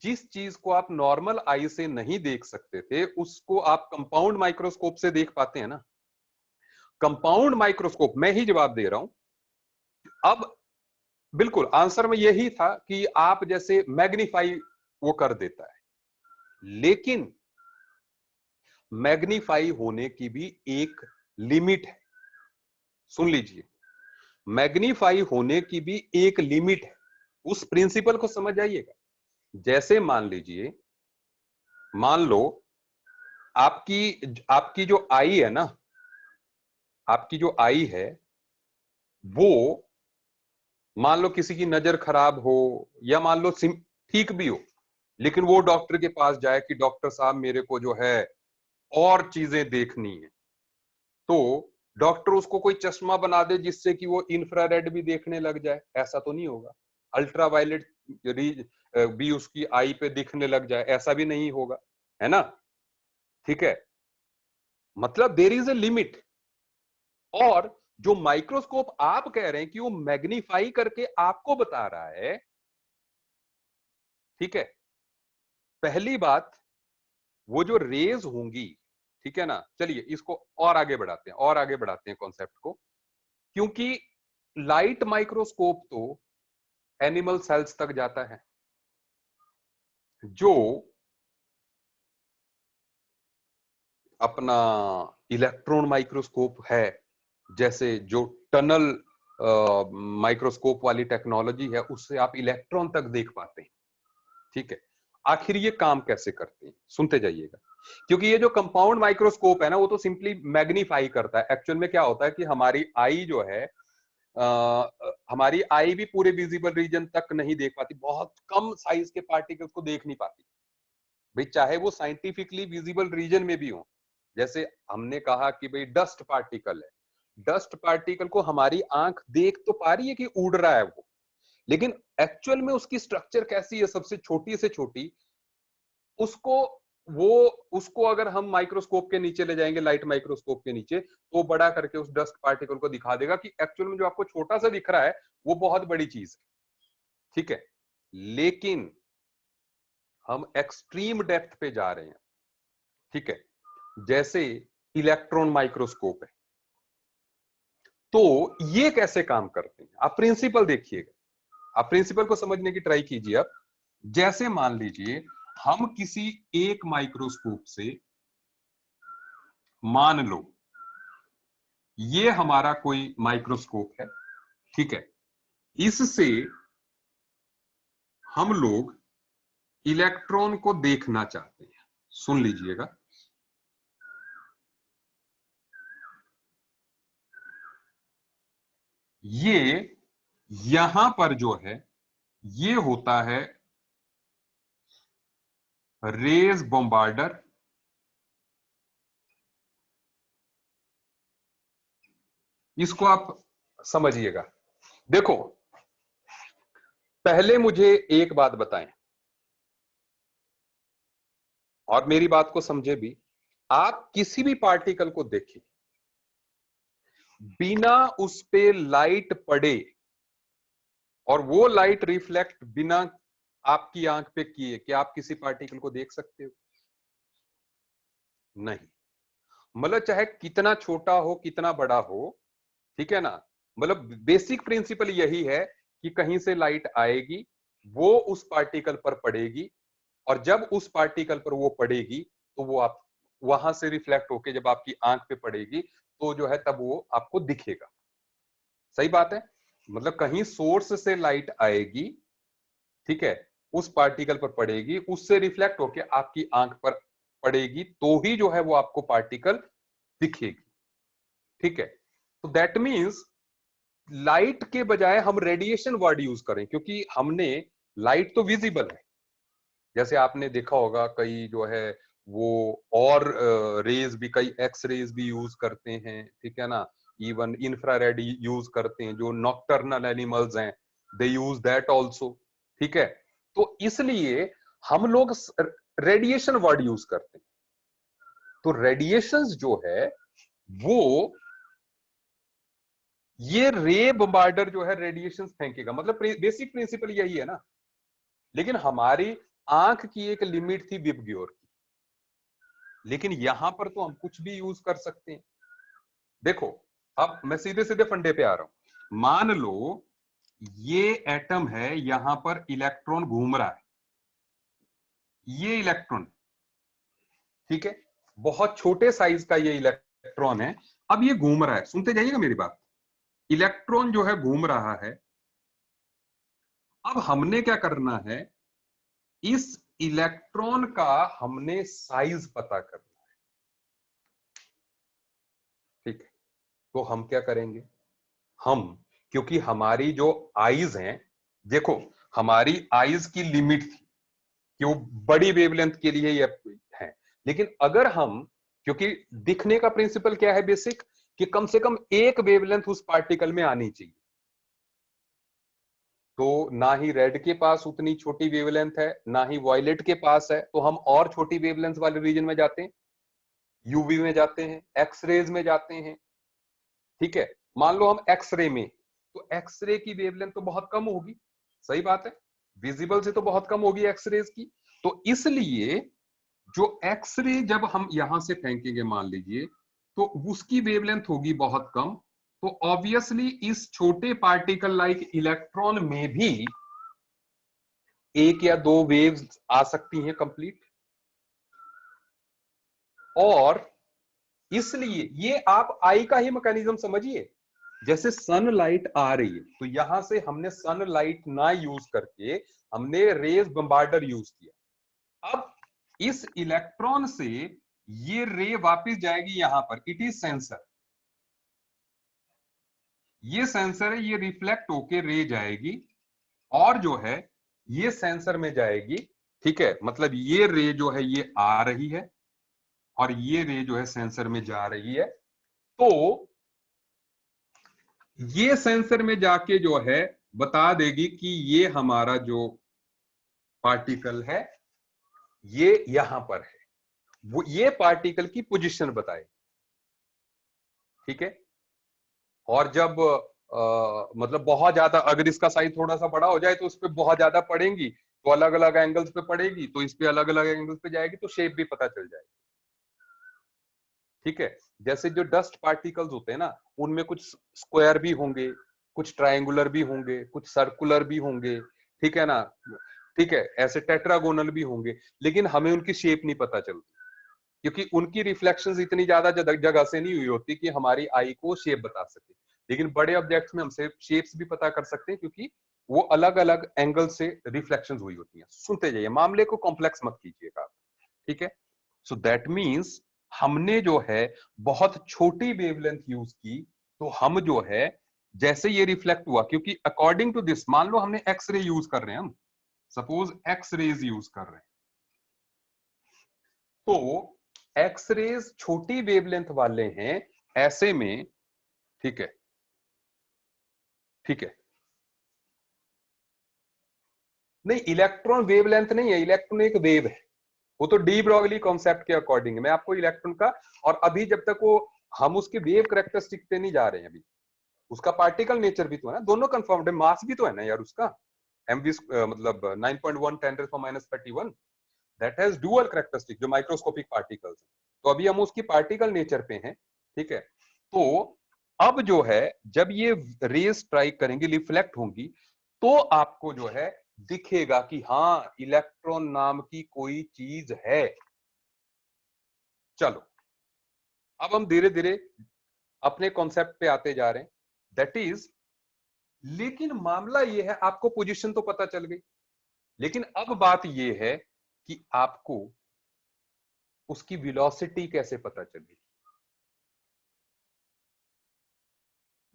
जिस चीज को आप नॉर्मल आई से नहीं देख सकते थे उसको आप कंपाउंड माइक्रोस्कोप से देख पाते हैं ना। कंपाउंड माइक्रोस्कोप, मैं ही जवाब दे रहा हूं। अब बिल्कुल आंसर में यही था कि आप जैसे मैग्नीफाई वो कर देता है, लेकिन मैग्नीफाई होने की भी एक लिमिट है। सुन लीजिए, मैग्नीफाई होने की भी एक लिमिट है। उस प्रिंसिपल को समझ आइएगा। जैसे मान लीजिए, मान लो आपकी जो आई है ना, आपकी जो आई है वो मान लो किसी की नजर खराब हो या मान लो ठीक भी हो, लेकिन वो डॉक्टर के पास जाए कि डॉक्टर साहब मेरे को जो है और चीजें देखनी है, तो डॉक्टर उसको कोई चश्मा बना दे जिससे कि वो इंफ्रारेड भी देखने लग जाए। ऐसा तो नहीं होगा। अल्ट्रावायलेट भी उसकी आई पे दिखने लग जाए, ऐसा भी नहीं होगा, है ना। ठीक है, मतलब देयर इज ए लिमिट। और जो माइक्रोस्कोप आप कह रहे हैं कि वो मैग्नीफाई करके आपको बता रहा है, ठीक है, पहली बात वो जो रेज होंगी, ठीक है ना। चलिए इसको और आगे बढ़ाते हैं कॉन्सेप्ट को, क्योंकि लाइट माइक्रोस्कोप तो एनिमल सेल्स तक जाता है। जो अपना इलेक्ट्रॉन माइक्रोस्कोप है, जैसे जो टनल माइक्रोस्कोप वाली टेक्नोलॉजी है, उससे आप इलेक्ट्रॉन तक देख पाते हैं। ठीक है, आखिर ये काम कैसे करते हैं, सुनते जाइएगा। क्योंकि ये जो कंपाउंड माइक्रोस्कोप है ना, वो तो सिंपली मैग्नीफाई करता है। एक्चुअल में क्या होता है कि हमारी आई जो है, हमारी आई भी पूरे विजिबल रीजन तक नहीं देख पाती, बहुत कम साइज के पार्टिकल्स को देख नहीं पाती भाई, चाहे वो साइंटिफिकली विजिबल रीजन में भी हो। जैसे हमने कहा कि भाई डस्ट पार्टिकल है, डस्ट पार्टिकल को हमारी आंख देख तो पा रही है कि उड़ रहा है वो, लेकिन एक्चुअल में उसकी स्ट्रक्चर कैसी है, सबसे छोटी से छोटी, उसको अगर हम माइक्रोस्कोप के नीचे ले जाएंगे, लाइट माइक्रोस्कोप के नीचे, तो बड़ा करके उस डस्ट पार्टिकल को दिखा देगा कि एक्चुअल में जो आपको छोटा सा दिख रहा है वो बहुत बड़ी चीज है। ठीक है, लेकिन हम एक्सट्रीम डेप्थ पे जा रहे हैं। ठीक है, जैसे इलेक्ट्रॉन माइक्रोस्कोप है, तो ये कैसे काम करते हैं, आप प्रिंसिपल देखिएगा, आप प्रिंसिपल को समझने की ट्राई कीजिए। आप जैसे मान लीजिए हम किसी एक माइक्रोस्कोप से, मान लो ये हमारा कोई माइक्रोस्कोप है, ठीक है, इससे हम लोग इलेक्ट्रॉन को देखना चाहते हैं। सुन लीजिएगा, ये यहां पर जो है ये होता है रेज बॉम्बार्डर, इसको आप समझिएगा। देखो, पहले मुझे एक बात बताएं और मेरी बात को समझे भी। आप किसी भी पार्टिकल को देखिए, बिना उस पे लाइट पड़े और वो लाइट रिफ्लेक्ट बिना आपकी आंख पे किए, क्या आप किसी पार्टिकल को देख सकते हो? नहीं। मतलब चाहे कितना छोटा हो कितना बड़ा हो, ठीक है ना, मतलब बेसिक प्रिंसिपल यही है कि कहीं से लाइट आएगी, वो उस पार्टिकल पर पड़ेगी, और जब उस पार्टिकल पर वो पड़ेगी तो वो आप वहां से रिफ्लेक्ट होके जब आपकी आंख पे पड़ेगी तो जो है तब वो आपको दिखेगा। सही बात है, मतलब कहीं सोर्स से लाइट आएगी, ठीक है, उस पार्टिकल पर पड़ेगी, उससे रिफ्लेक्ट होके आपकी आंख पर पड़ेगी, तो ही जो है वो आपको पार्टिकल दिखेगी। ठीक है, तो दैट मींस लाइट के बजाय हम रेडिएशन वर्ड यूज करें, क्योंकि हमने लाइट तो विजिबल है, जैसे आपने देखा होगा कई जो है वो और रेज भी, कई एक्स रेज भी यूज करते हैं, ठीक है ना, इवन इंफ्रारेड यूज करते हैं, जो नॉकटर्नल एनिमल्स हैं दे यूज दैट आल्सो। ठीक है, तो इसलिए हम लोग रेडिएशन वर्ड यूज करते हैं। तो रेडिएशंस जो है वो ये रे बम्बार्डर जो है रेडिएशन फेंकेगा, मतलब बेसिक प्रिंसिपल यही है ना। लेकिन हमारी आंख की एक लिमिट थी विबग्योर की, लेकिन यहां पर तो हम कुछ भी यूज कर सकते हैं। देखो अब मैं सीधे सीधे फंडे पे आ रहा हूं। मान लो ये एटम है, यहां पर इलेक्ट्रॉन घूम रहा है, ये इलेक्ट्रॉन, ठीक है, बहुत छोटे साइज का ये इलेक्ट्रॉन है। अब ये घूम रहा है, सुनते जाइएगा मेरी बात। इलेक्ट्रॉन जो है घूम रहा है। अब हमने क्या करना है, इस इलेक्ट्रॉन का हमने साइज पता करना है, ठीक है। तो हम क्या करेंगे, हम, क्योंकि हमारी जो आईज हैं, देखो हमारी आईज की लिमिट थी कि वो बड़ी वेवलेंथ के लिए ये है। लेकिन अगर हम, क्योंकि दिखने का प्रिंसिपल क्या है बेसिक, कि कम से कम एक वेवलेंथ उस पार्टिकल में आनी चाहिए। तो ना ही रेड के पास उतनी छोटी वेवलेंथ है, ना ही वॉयलेट के पास है, तो हम और छोटी वेवलेंथ वाले रीजन में जाते हैं, यूवी में जाते हैं, एक्सरेज में जाते हैं, ठीक है। मान लो हम एक्सरे में, तो एक्सरे की वेवलेंथ तो बहुत कम होगी, सही बात है, विजिबल से तो बहुत कम होगी एक्सरेज की। तो इसलिए जो एक्सरे जब हम यहां से फेंकेंगे मान लीजिए, तो उसकी वेवलेंथ होगी बहुत कम। तो ऑब्वियसली इस छोटे पार्टिकल लाइक इलेक्ट्रॉन में भी एक या दो वेव्स आ सकती हैं कंप्लीट। और इसलिए ये आप आई का ही मैकेनिज्म समझिए। जैसे सनलाइट आ रही है, तो यहां से हमने सनलाइट ना यूज करके हमने रेज बम्बार्डर यूज किया। अब इस इलेक्ट्रॉन से ये रे वापस जाएगी यहां पर, इट इज सेंसर, ये सेंसर है, ये रिफ्लेक्ट होके रे जाएगी और जो है ये सेंसर में जाएगी, ठीक है। मतलब ये रे जो है ये आ रही है और ये रे जो है सेंसर में जा रही है। तो ये सेंसर में जाके जो है बता देगी कि ये हमारा जो पार्टिकल है ये यहां पर है, वो ये पार्टिकल की पोजीशन बताए, ठीक है। और जब मतलब बहुत ज्यादा, अगर इसका साइज थोड़ा सा बड़ा हो जाए तो उस पर बहुत ज्यादा पड़ेंगी, तो अलग अलग एंगल्स पे पड़ेगी, तो इस पे अलग अलग एंगल्स पे जाएगी, तो शेप भी पता चल जाएगी, ठीक है। जैसे जो डस्ट पार्टिकल्स होते हैं ना, उनमें कुछ स्क्वायर भी होंगे, कुछ ट्रायंगुलर भी होंगे, कुछ सर्कुलर भी होंगे, ठीक है ना, ठीक है, ऐसे टेट्रागोनल भी होंगे, लेकिन हमें उनकी शेप नहीं पता चलती, क्योंकि उनकी रिफ्लेक्शंस इतनी ज्यादा जगह से नहीं हुई होती कि हमारी आई को शेप बता सके। लेकिन बड़े ऑब्जेक्ट्स में हम शेप्स भी पता कर सकते हैं, क्योंकि वो अलग अलग एंगल से रिफ्लेक्शंस हुई होती हैं। सुनते जाइए, मामले को कॉम्प्लेक्स मत कीजिएगा, ठीक है। सो दैट मीन्स हमने जो है बहुत छोटी वेवलेंथ यूज की, तो हम जो है जैसे ये रिफ्लेक्ट हुआ, क्योंकि अकॉर्डिंग टू दिस, मान लो हमने एक्स रे यूज कर रहे हैं, हम सपोज एक्स रेज यूज कर रहे हैं, तो एक्स रेज छोटी वेवलेंथ वाले हैं ऐसे में, ठीक है, ठीक है। नहीं, इलेक्ट्रॉन वेवलेंथ नहीं है, इलेक्ट्रॉन एक वेव है, वो तो डी ब्रॉगली कॉन्सेप्ट के अकॉर्डिंग मैं आपको इलेक्ट्रॉन का, और अभी जब तक वो हम उसके वेव कैरेक्टरिस्टिक पे नहीं जा रहे हैं, अभी उसका पार्टिकल नेचर भी तो है ना, दोनों कंफर्म्ड है, मास भी तो है ना यार उसका, एमवी मतलब 9.1 10⁻31, दैट हैज डुअल कैरेक्टरिस्टिक, जो माइक्रोस्कोपिक पार्टिकल्स। तो अभी हम उसकी पार्टिकल नेचर पे हैं, ठीक है। तो अब जो है जब ये रेज स्ट्राइक करेंगी, रिफ्लेक्ट होंगी, तो आपको जो है दिखेगा कि हाँ इलेक्ट्रॉन नाम की कोई चीज है। चलो अब हम धीरे धीरे अपने कॉन्सेप्ट पे आते जा रहे हैं, दैट इज, लेकिन मामला ये है, आपको पोजीशन तो पता चल गई, लेकिन अब बात ये है कि आपको उसकी वेलोसिटी कैसे पता चलेगी।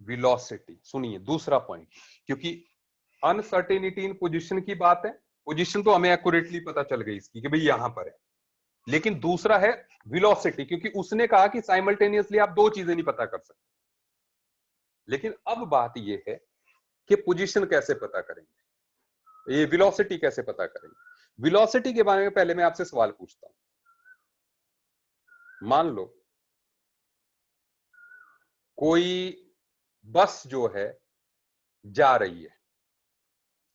वेलोसिटी सुनिए, दूसरा पॉइंट, क्योंकि अनसर्टेनिटी इन पोजीशन की बात है, पोजीशन तो हमें एक्यूरेटली पता चल गई इसकी कि भाई यहां पर है, लेकिन दूसरा है वेलोसिटी, क्योंकि उसने कहा कि साइमल्टेनियसली आप दो चीजें नहीं पता कर सकते। लेकिन अब बात यह है कि पोजीशन कैसे पता करेंगे, ये वेलोसिटी कैसे पता करेंगे। वेलोसिटी के बारे में पहले मैं आपसे सवाल पूछता हूं, मान लो कोई बस जो है जा रही है,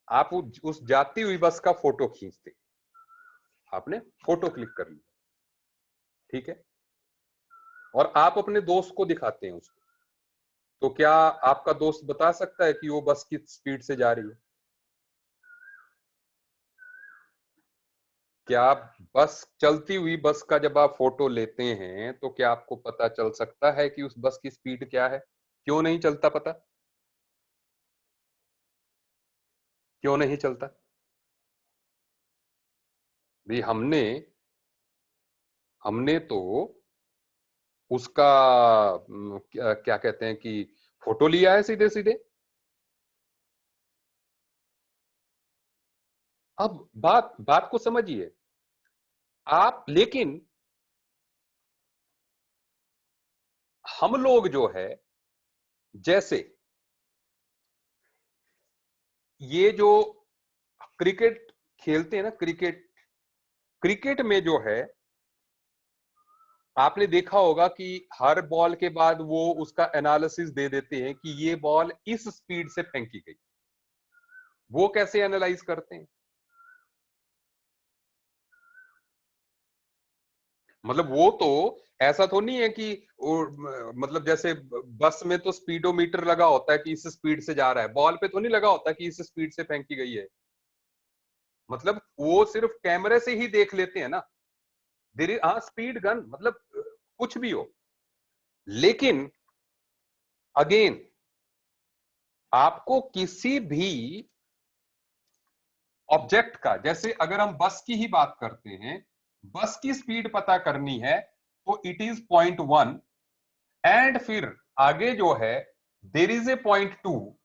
आप उस जाती हुई बस का फोटो खींचते, आपने फोटो क्लिक कर लिया, ठीक है, और आप अपने दोस्त को दिखाते हैं उसको, तो क्या आपका दोस्त बता सकता है कि वो बस किस स्पीड से जा रही है? क्या आप बस, चलती हुई बस का जब आप फोटो लेते हैं तो क्या आपको पता चल सकता है कि उस बस की स्पीड क्या है? क्यों नहीं चलता पता? क्यों नहीं चलता? भी हमने तो उसका क्या कहते हैं कि फोटो लिया है सीधे सीधे। अब बात को समझिए आप, लेकिन हम लोग जो है, जैसे ये जो क्रिकेट खेलते हैं ना, क्रिकेट में जो है आपने देखा होगा कि हर बॉल के बाद वो उसका एनालिसिस दे देते हैं कि ये बॉल इस स्पीड से फेंकी गई। वो कैसे एनालाइज करते हैं? मतलब वो तो ऐसा तो नहीं है कि मतलब जैसे बस में तो स्पीडोमीटर लगा होता है कि इस स्पीड से जा रहा है, बॉल पे तो नहीं लगा होता कि इस स्पीड से फेंकी गई है। मतलब वो सिर्फ कैमरे से ही देख लेते हैं ना, देर इज स्पीड गन, मतलब कुछ भी हो। लेकिन अगेन आपको किसी भी ऑब्जेक्ट का, जैसे अगर हम बस की ही बात करते हैं, बस की स्पीड पता करनी है तो इट इज 0.1, एंड फिर आगे जो है देर इज ए 0.2,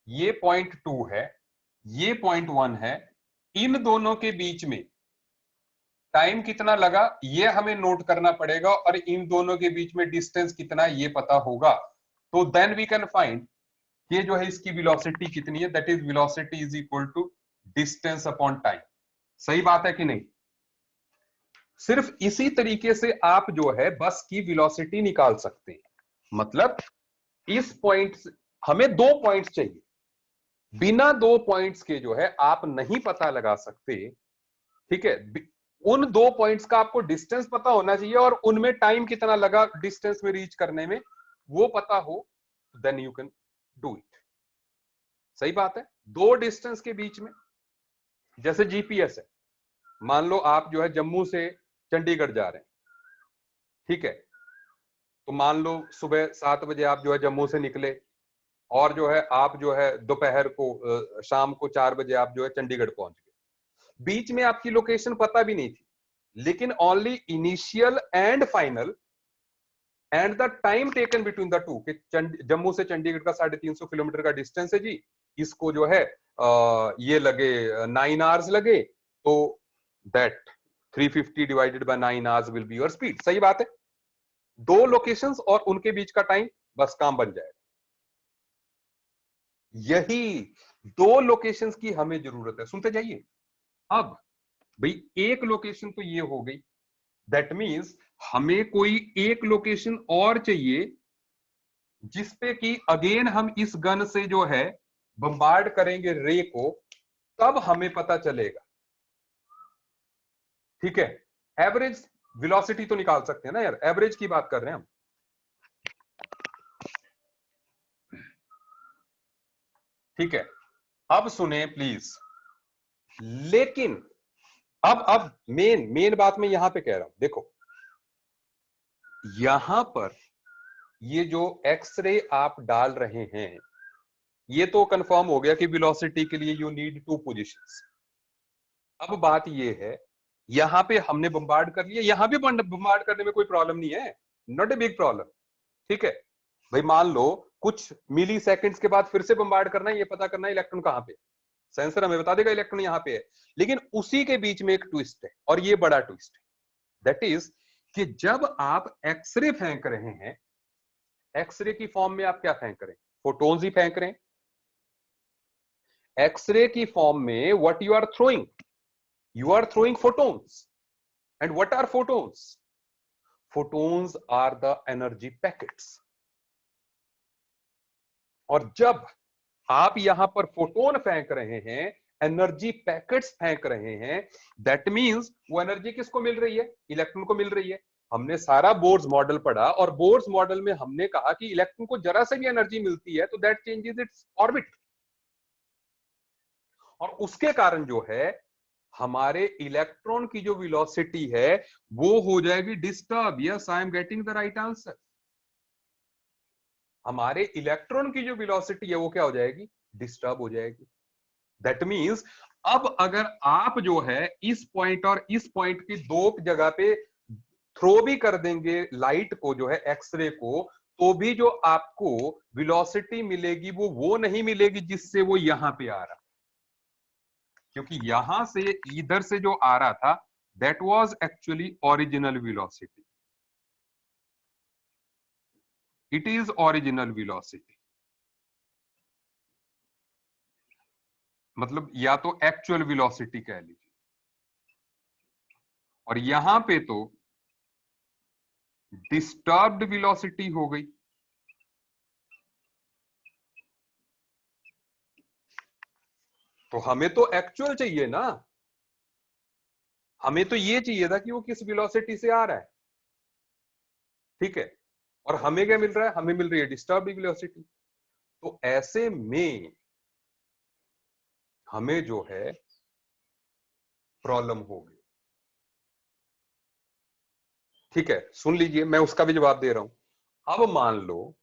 ये 0.2 है, ये 0.1 है, इन दोनों के बीच में टाइम कितना लगा ये हमें नोट करना पड़ेगा, और इन दोनों के बीच में डिस्टेंस कितना ये पता होगा, तो देन वी कैन फाइंड ये जो है इसकी वेलोसिटी कितनी है, that is velocity is equal to distance upon time. सही बात है कि नहीं? सिर्फ इसी तरीके से आप जो है बस की वेलोसिटी निकाल सकते हैं। मतलब इस पॉइंट, हमें 2 पॉइंट्स चाहिए, बिना 2 पॉइंट्स के जो है आप नहीं पता लगा सकते, ठीक है। उन 2 पॉइंट्स का आपको डिस्टेंस पता होना चाहिए, और उनमें टाइम कितना लगा डिस्टेंस में रीच करने में वो पता हो, then you can do it. सही बात है। 2 डिस्टेंस के बीच में, जैसे जीपीएस है, मान लो आप जो है जम्मू से चंडीगढ़ जा रहे हैं, ठीक है, तो मान लो सुबह 7 बजे आप जो है जम्मू से निकले, और जो है आप जो है दोपहर को शाम को 4 बजे आप जो है चंडीगढ़ पहुंच गए। बीच में आपकी लोकेशन पता भी नहीं थी, लेकिन only initial and final and the time taken between the two, कि जम्मू से चंडीगढ़ का 350 किलोमीटर का डिस्टेंस है जी, इसको जो है ये लगे 9 आवर्स लगे, तो that 350 divided by 9 hours will be your speed. सही बात है। 2 लोकेशंस और उनके बीच का टाइम, बस काम बन जाएगा। यही 2 लोकेशंस की हमें जरूरत है। सुनते जाइए। अब भाई एक लोकेशन तो ये हो गई, दैट मींस हमें कोई एक लोकेशन और चाहिए जिसपे कि अगेन हम इस गन से जो है बम्बार्ड करेंगे रे को, तब हमें पता चलेगा, ठीक है। एवरेज वेलोसिटी तो निकाल सकते हैं ना यार, एवरेज की बात कर रहे हैं हम, ठीक है। अब सुने प्लीज, लेकिन अब मेन बात मैं यहां पे कह रहा हूं, देखो यहां पर ये जो एक्सरे आप डाल रहे हैं, ये तो कंफर्म हो गया कि वेलोसिटी के लिए यू नीड 2 पोजीशंस। अब बात ये है, यहां पे हमने बम्बार्ड कर लिया, यहां भी बम्बार्ड करने में कोई प्रॉब्लम नहीं है, नॉट ए बिग प्रॉब्लम, ठीक है। भाई मान लो कुछ मिली सेकेंड्स के बाद फिर से बम्बार्ड करना है, ये पता करना है इलेक्ट्रॉन कहां पे, सेंसर हमें बता देगा इलेक्ट्रॉन यहां पे है। लेकिन उसी के बीच में एक ट्विस्ट है, और ये बड़ा ट्विस्ट है, दैट इज कि जब आप एक्सरे फेंक रहे हैं, एक्सरे की फॉर्म में आप क्या फेंक रहे हैं? फोटोन्स ही फेंक रहे हैं। एक्सरे की फॉर्म में what you are throwing, you are throwing photons, and what are photons? Photons are the energy packets. और जब आप यहां पर फोटोन फेंक रहे हैं, एनर्जी पैकेट्स फेंक रहे हैं, दैट मींस वो एनर्जी किसको मिल रही है? इलेक्ट्रॉन को मिल रही है। हमने सारा बोर्स मॉडल पढ़ा और बोर्स मॉडल में हमने कहा कि इलेक्ट्रॉन को जरा से भी एनर्जी मिलती है तो दैट चेंजेस इट्स ऑर्बिट, और उसके कारण जो है हमारे इलेक्ट्रॉन की जो वेलोसिटी है वो हो जाएगी disturb. Yes, I am getting the right answer. हमारे इलेक्ट्रॉन की जो वेलोसिटी है वो क्या हो जाएगी? डिस्टर्ब हो जाएगी। दैट मींस अब अगर आप जो है इस पॉइंट और इस पॉइंट की दो जगह पे थ्रो भी कर देंगे लाइट को, जो है एक्सरे को, तो भी जो आपको वेलोसिटी मिलेगी वो नहीं मिलेगी जिससे वो यहां पे आ रहा, क्योंकि यहां से इधर से जो आ रहा था that was actually original velocity. It is original velocity, मतलब या तो एक्चुअल वेलोसिटी कह लीजिए, और यहां पे तो डिस्टर्ब्ड वेलोसिटी हो गई। तो हमें तो एक्चुअल चाहिए ना, हमें तो ये चाहिए था कि वो किस वेलोसिटी से आ रहा है, ठीक है, और हमें क्या मिल रहा है? हमें मिल रही है डिस्टर्ब्ड वेलोसिटी। तो ऐसे में हमें जो है प्रॉब्लम होगी, ठीक है। सुन लीजिए, मैं उसका भी जवाब दे रहा हूं। अब मान लो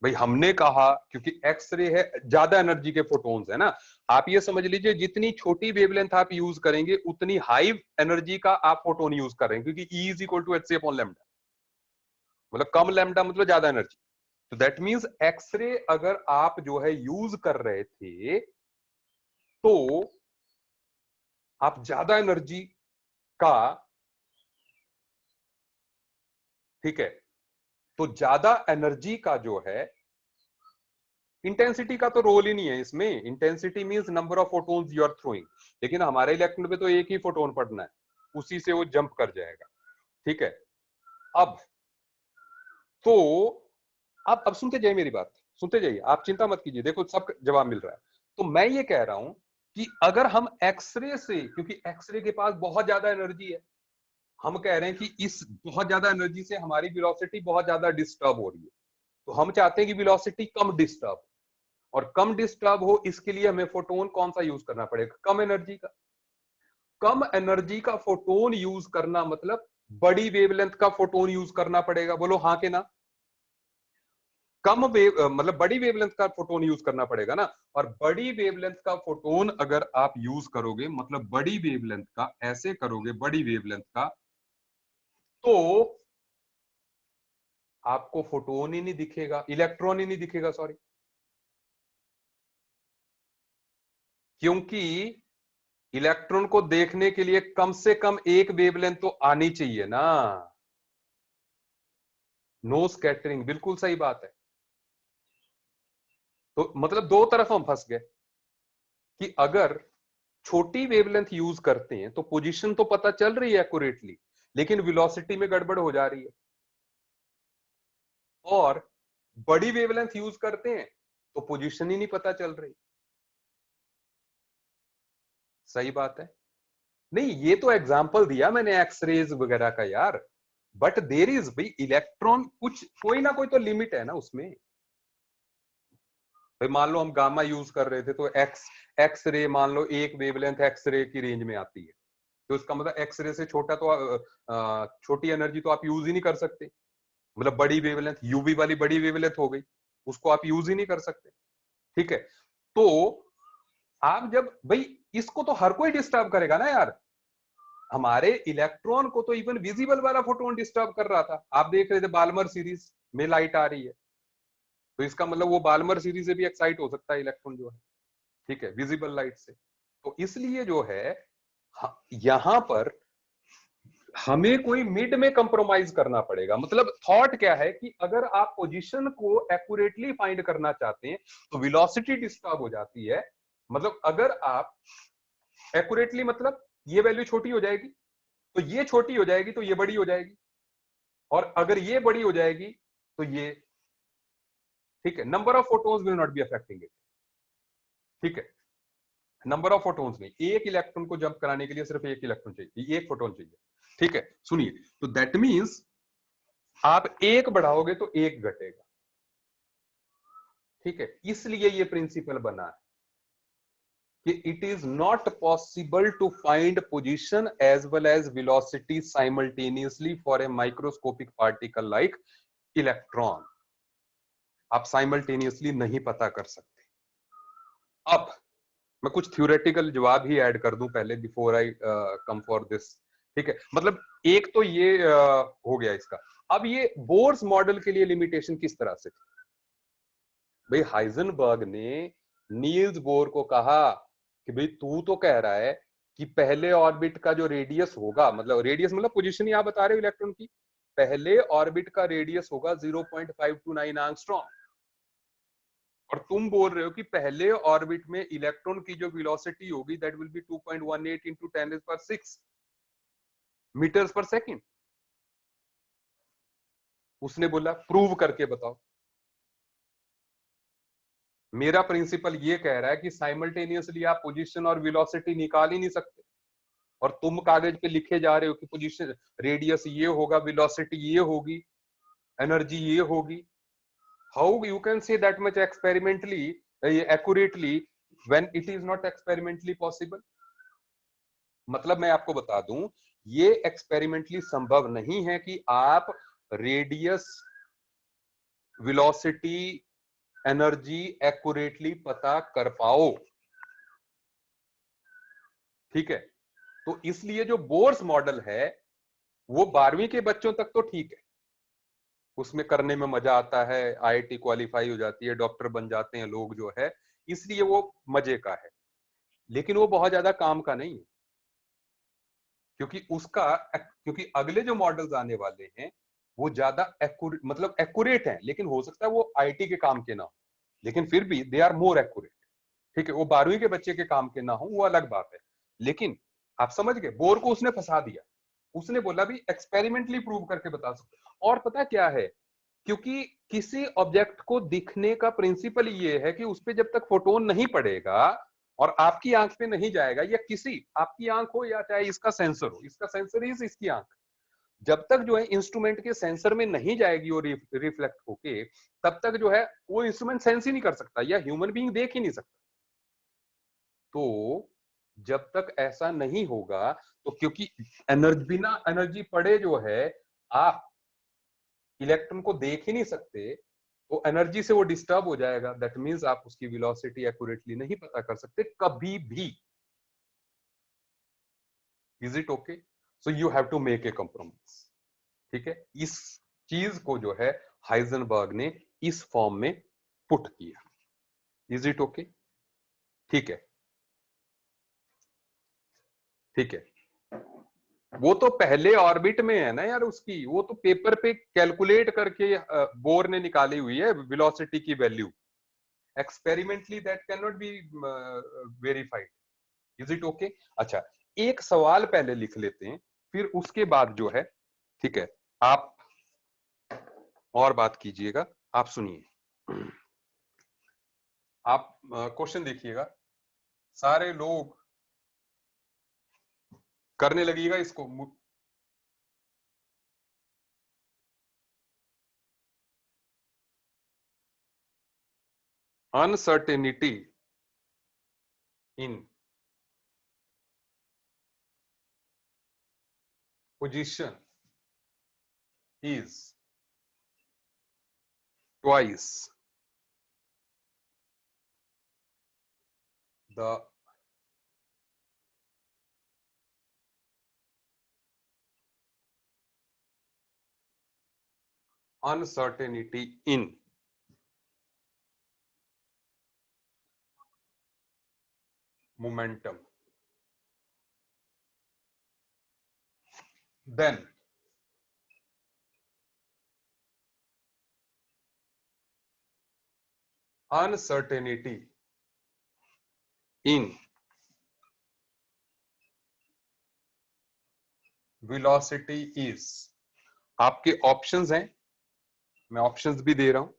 भाई हमने कहा क्योंकि एक्सरे है, ज्यादा एनर्जी के फोटोन्स है ना, आप ये समझ लीजिए जितनी छोटी वेवलेंथ आप यूज करेंगे उतनी हाई एनर्जी का आप फोटोन यूज कर रहे हैं, क्योंकि E is equal to h c upon lambda, मतलब कम लैम्डा मतलब ज्यादा एनर्जी। तो दैट मींस एक्सरे अगर आप जो है यूज कर रहे थे तो आप ज्यादा एनर्जी का, ठीक है, तो ज्यादा एनर्जी का जो है इंटेंसिटी का तो रोल ही नहीं है इसमें। Intensity means number of photons you are throwing, लेकिन हमारे इलेक्ट्रॉन पे तो एक ही फोटोन पड़ना है, उसी से वो जंप कर जाएगा, ठीक है। अब तो अब सुनते जाइए मेरी बात, सुनते जाइए, आप चिंता मत कीजिए, देखो सब जवाब मिल रहा है। तो मैं ये कह रहा हूं कि अगर हम एक्सरे से, क्योंकि एक्सरे के पास बहुत ज्यादा एनर्जी है, हम कह रहे हैं कि इस बहुत ज्यादा एनर्जी से हमारी वेलोसिटी बहुत ज्यादा डिस्टर्ब हो रही है, तो हम चाहते हैं कि वेलोसिटी कम डिस्टर्ब, और कम डिस्टर्ब हो इसके लिए हमें फोटोन कौन सा यूज करना पड़ेगा? कम एनर्जी का। कम एनर्जी का फोटोन यूज करना मतलब बड़ी वेवलेंथ का फोटोन यूज करना पड़ेगा, बोलो हाँ के ना? कम वेव मतलब बड़ी वेवलेंथ का फोटोन यूज करना पड़ेगा ना, और बड़ी वेवलेंथ का फोटोन अगर आप यूज करोगे, मतलब बड़ी वेवलेंथ का ऐसे करोगे, बड़ी वेवलेंथ का, तो आपको फोटोन ही नहीं दिखेगा, इलेक्ट्रॉन ही नहीं दिखेगा, सॉरी, क्योंकि इलेक्ट्रॉन को देखने के लिए कम से कम एक वेवलेंथ तो आनी चाहिए ना। नो स्कैटरिंग, बिल्कुल सही बात है। तो मतलब दो तरफ हम फंस गए कि अगर छोटी वेवलेंथ यूज करते हैं तो पोजीशन तो पता चल रही है एक्यूरेटली, लेकिन वेलोसिटी में गड़बड़ हो जा रही है, और बड़ी वेवलेंथ यूज करते हैं तो पोजीशन ही नहीं पता चल रही। सही बात है। नहीं, ये तो एग्जांपल दिया मैंने एक्सरेज वगैरह का यार, बट देयर इज भाई इलेक्ट्रॉन, कुछ कोई ना कोई तो लिमिट है ना उसमें। भाई मान लो हम गामा यूज कर रहे थे तो एक्स रे मान लो एक वेवलेंथ एक्सरे की रेंज में आती है, तो इसका मतलब एक्सरे से छोटा तो छोटी एनर्जी तो आप यूज ही नहीं कर सकते, मतलब बड़ी वेवलेंथ यूवी वाली बड़ी वेवलेंथ हो गई, उसको आप यूज ही नहीं कर सकते, ठीक है। तो आप जब भाई इसको तो हर कोई डिस्टर्ब करेगा ना यार, हमारे इलेक्ट्रॉन को तो इवन विजिबल वाला फोटोन डिस्टर्ब कर रहा था। आप देख रहे थे बाल्मर सीरीज में लाइट आ रही है, तो इसका मतलब वो बाल्मर सीरीज से भी एक्साइट हो सकता है इलेक्ट्रॉन जो है, ठीक है, विजिबल लाइट से। तो इसलिए जो है यहां पर हमें कोई मिड में कंप्रोमाइज करना पड़ेगा। मतलब थॉट क्या है कि अगर आप पोजीशन को एक्यूरेटली फाइंड करना चाहते हैं तो वेलोसिटी डिस्टर्ब हो जाती है। मतलब अगर आप एक्यूरेटली, मतलब ये वैल्यू छोटी हो जाएगी तो ये छोटी हो जाएगी तो ये बड़ी हो जाएगी, और अगर ये बड़ी हो जाएगी तो ये ठीक है, number of photons will not be affecting it. ठीक है, नंबर ऑफ फोटोन्स नहीं, एक इलेक्ट्रॉन को जंप कराने के लिए सिर्फ एक इलेक्ट्रॉन चाहिए, एक फोटोन चाहिए। ठीक है, सुनिए, तो दैट मींस आप एक बढ़ाओगे तो एक घटेगा। ठीक है, इसलिए ये प्रिंसिपल बना है कि it is not possible to find position as well as velocity simultaneously for a microscopic particle like electron. आप साइमल्टेनियसली नहीं पता कर सकते। अब मैं कुछ थ्योरेटिकल जवाब ही ऐड कर दूं पहले, before I come for this. ठीक है, मतलब एक तो ये हो गया इसका। अब ये बोर्स मॉडल के लिए लिमिटेशन किस तरह से थी? भाई हाइजेनबर्ग ने नील्स बोर को कहा कि भाई तू तो कह रहा है कि पहले ऑर्बिट का जो रेडियस होगा, मतलब रेडियस मतलब पोजीशन यहां बता रहे हो इलेक्ट्रॉन की, पहले ऑर्बिट का रेडियस होगा 0.529 एंगस्ट्रॉम, और तुम बोल रहे हो कि पहले ऑर्बिट में इलेक्ट्रॉन की जो वेलोसिटी होगी that will be 2.18 into 10⁶ metres पर सेकंड। उसने बोला प्रूव करके बताओ। मेरा प्रिंसिपल ये कह रहा है कि साइमल्टेनियसली आप पोजीशन और वेलोसिटी निकाल ही नहीं सकते, और तुम कागज पे लिखे जा रहे हो कि पोजीशन रेडियस ये होगा, वेलोसिटी ये होगी, एनर्जी ये होगी। How you can say that much experimentally accurately when it is not experimentally possible? मतलब मैं आपको बता दूं, ये एक्सपेरिमेंटली संभव नहीं है कि आप रेडियस, वेलोसिटी, एनर्जी एक्यूरेटली पता कर पाओ। ठीक है, तो इसलिए जो बोर्स मॉडल है वो 12वीं के बच्चों तक तो ठीक है, उसमें करने में मजा आता है, आईआईटी क्वालिफाई हो जाती है, डॉक्टर बन जाते हैं लोग जो है, इसलिए वो मजे का है। लेकिन वो बहुत ज्यादा काम का नहीं है, क्योंकि अगले जो मॉडल्स आने वाले हैं वो ज्यादा मतलब एक्यूरेट हैं, लेकिन हो सकता है वो आईटी के काम के ना हो, लेकिन फिर भी दे आर मोर एक्यूरेट। ठीक है, वो 12वीं के बच्चे के काम के ना हो वो अलग बात है। लेकिन आप समझ गए, बोर को उसने फंसा दिया, उसने बोला भी एक्सपेरिमेंटली प्रूव करके बता सकते। और पता क्या है, क्योंकि किसी ऑब्जेक्ट को दिखने का प्रिंसिपल ये है कि उस पर जब तक फोटोन नहीं पड़ेगा और आपकी आंख पे नहीं जाएगा, या किसी आपकी आंख हो या चाहे इसका सेंसर हो, इसका सेंसर ही इसकी आंख, जब तक जो है इंस्ट्रूमेंट के सेंसर में नहीं जाएगी वो रिफ्लेक्ट होके, तब तक जो है वो इंस्ट्रूमेंट सेंस ही नहीं कर सकता, या ह्यूमन बीइंग देख ही नहीं सकता। तो जब तक ऐसा नहीं होगा, तो क्योंकि एनर्जी, बिना एनर्जी पड़े जो है आप इलेक्ट्रॉन को देख ही नहीं सकते, तो एनर्जी से वो डिस्टर्ब हो जाएगा। दैट मींस आप उसकी वेलोसिटी एक्यूरेटली नहीं पता कर सकते कभी भी। Is it okay? So you have to make a compromise. ठीक है, इस चीज को जो है हाइजेनबर्ग ने इस फॉर्म में पुट किया। Is it okay? ठीक है, ठीक है। वो तो पहले ऑर्बिट में है ना यार उसकी, वो तो पेपर पे कैलकुलेट करके बोर ने निकाली हुई है वेलोसिटी की value. Experimentally that can not be verified. Is it okay? अच्छा, एक सवाल पहले लिख लेते हैं, फिर उसके बाद जो है, ठीक है, आप और बात कीजिएगा। आप सुनिए, आप क्वेश्चन देखिएगा, सारे लोग करने लगेगा इसको। Uncertainty in position is twice the uncertainty in momentum. Then uncertainty in velocity is, आपके ऑप्शंस हैं, मैं ऑप्शंस भी दे रहा हूं,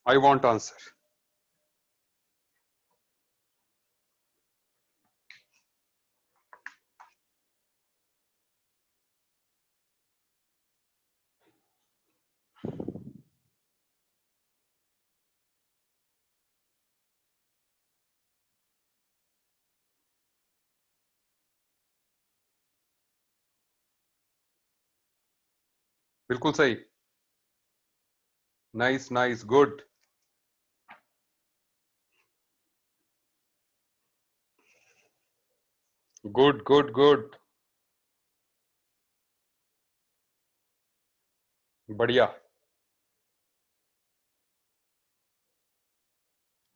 I want answer. बिल्कुल सही. Nice, nice, good. Good, good, good. बढ़िया.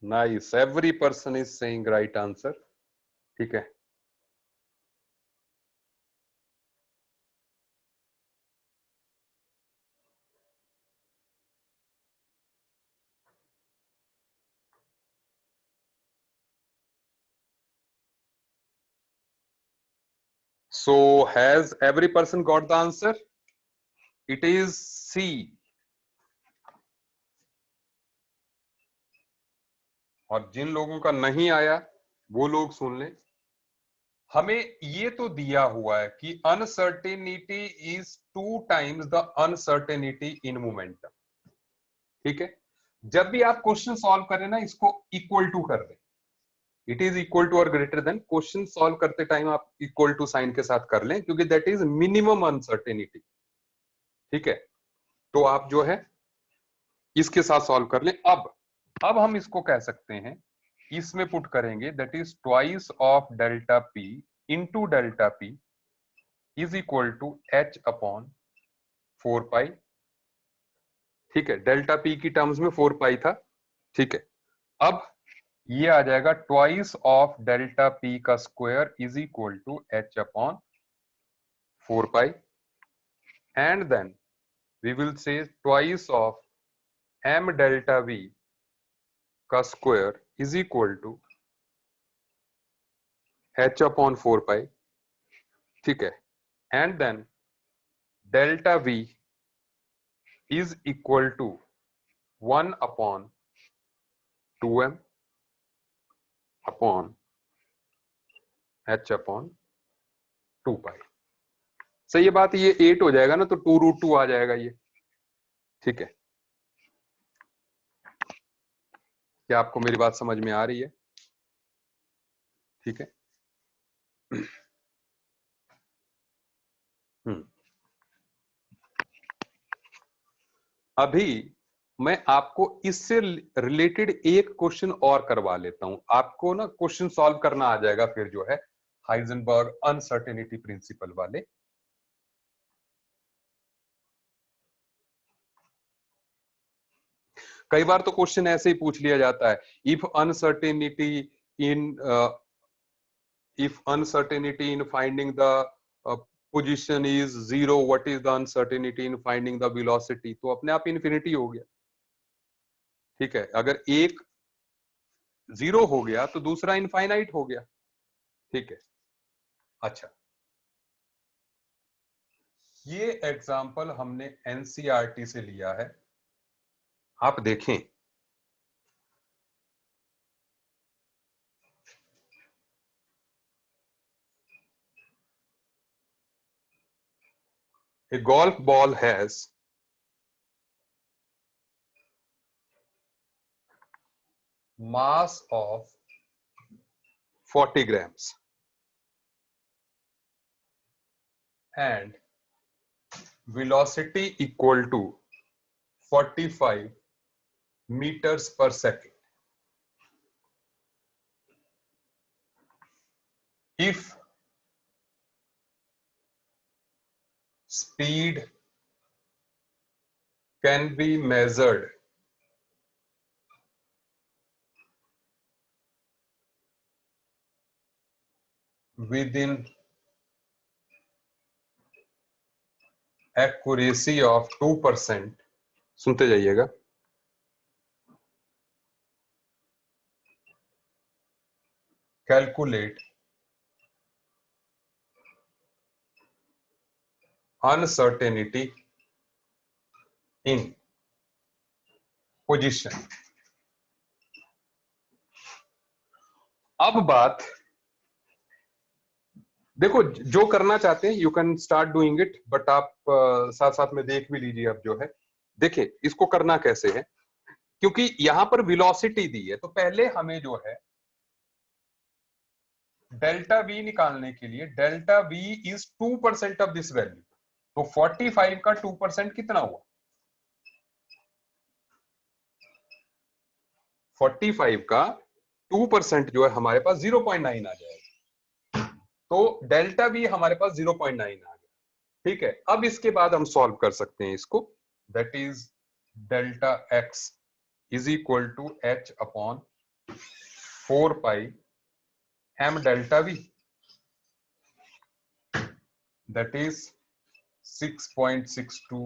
Nice. Every person is saying right answer. ठीक है. So has every person got the answer? It is C. और जिन लोगों का नहीं आया वो लोग सुन लें. हमें ये तो दिया हुआ है कि uncertainty is 2 times the uncertainty in momentum. ठीक है. जब भी आप क्वेश्चन सॉल्व करें ना, इसको इक्वल टू कर दें. इट इज इक्वल टू और ग्रेटर देन. क्वेश्चन सॉल्व करते टाइम आप इक्वल टू साइन के साथ कर लें, क्योंकि दैट इज मिनिमम अनसर्टेनिटी. ठीक है. तो आप जो है इसके साथ सॉल्व कर लें. अब हम इसको कह सकते हैं, इसमें पुट करेंगे that is twice of delta p into delta P is equal to H upon 4 pi. ठीक है. डेल्टा पी की टर्म्स में 4 पाई था. ठीक है. अब ये आ जाएगा ट्वाइस ऑफ डेल्टा पी का square is equal to H upon 4 pi. And then we will say twice of M delta V का square is equal to H upon 4 pi. ठीक है. And then delta we is equal to 1 upon 2m upon h upon 2 pi. सही है बात. ये 8 हो जाएगा ना, तो 2√2 आ जाएगा ये. ठीक है. क्या आपको मेरी बात समझ में आ रही है? ठीक है. अभी मैं आपको इससे रिलेटेड एक क्वेश्चन और करवा लेता हूं. आपको ना क्वेश्चन सॉल्व करना आ जाएगा फिर जो है हाइजेनबर्ग अनसर्टेनिटी प्रिंसिपल वाले. कई बार तो क्वेश्चन ऐसे ही पूछ लिया जाता है, if uncertainty in finding the position is 0, what is the uncertainty in finding the velocity. तो अपने आप इन्फिनिटी हो गया. ठीक है. अगर एक 0 हो गया तो दूसरा इनफाइनाइट हो गया. ठीक है. अच्छा, ये एग्जाम्पल हमने एनसीईआरटी से लिया है. आप देखें, a golf ball has mass of 40 grams and velocity equal to 45 meters per second. If speed can be measured within accuracy of 2%, सुनते जाइएगा, calculate uncertainty in position. अब बात देखो, जो करना चाहते हैं you can start doing it, but आप साथ साथ में देख भी लीजिए। अब जो है देखिए इसको करना कैसे है, क्योंकि यहां पर वेलोसिटी दी है, तो पहले हमें जो है डेल्टा वी निकालने के लिए, delta we is 2% of this value, तो 45 का 2% कितना हुआ? 45 का 2% जो है हमारे पास 0.9 आ जाएगा, तो डेल्टा वी हमारे पास 0.9 आ गया। ठीक है, अब इसके बाद हम सॉल्व कर सकते हैं इसको, that is delta x is equal to H upon 4 pi m delta v, that is 6.62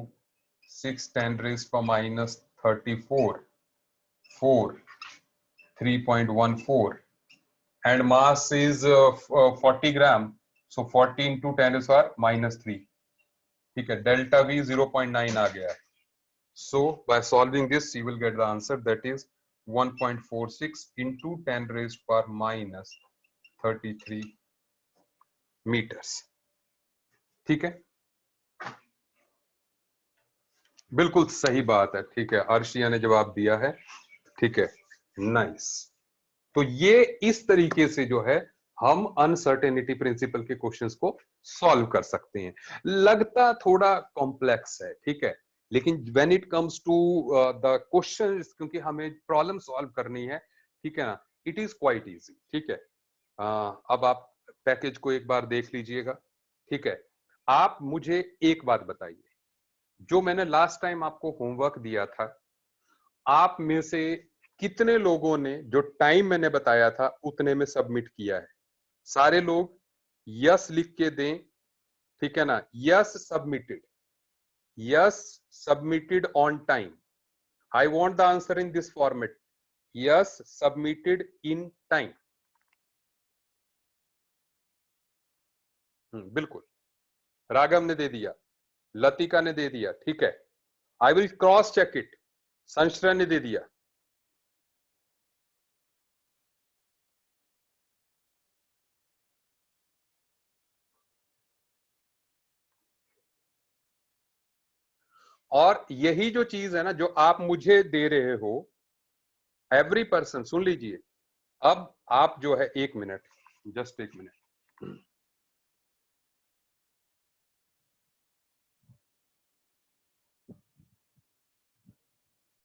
6 10 raised to minus 34 4 3.14 and mass is 40 gram, so 40 into 10 is minus 3. ठीक है, delta v 0.9 आ गया है, so by solving this you will get the answer, that is 1.46 into 10 raised to minus 33 meters. ठीक है, बिल्कुल सही बात है। ठीक है, अर्शिया ने जवाब दिया है। ठीक है, नाइस। तो ये इस तरीके से जो है हम अनसर्टेनिटी प्रिंसिपल के क्वेश्चंस को सॉल्व कर सकते हैं। लगता थोड़ा कॉम्प्लेक्स है, ठीक है, लेकिन when it comes to the questions, क्योंकि हमें प्रॉब्लम सॉल्व करनी है, ठीक है ना, इट इज क्वाइट इजी। ठीक है, अब आप पैकेज को एक बार देख लीजिएगा। ठीक है, आप मुझे एक बात बताइए, जो मैंने लास्ट टाइम आपको होमवर्क दिया था, आप में से कितने लोगों ने जो टाइम मैंने बताया था उतने में सबमिट किया है? सारे लोग यस लिख के दें, ठीक है ना, yes submitted, yes submitted on time. I want the answer in this format, yes submitted in time. बिल्कुल, राघव ने दे दिया, लतिका ने दे दिया, ठीक है, I will cross check it. Sanshray ने दे दिया, और यही जो चीज है ना जो आप मुझे दे रहे हो, एवरी पर्सन सुन लीजिए। अब आप जो है, एक मिनट, जस्ट एक मिनट,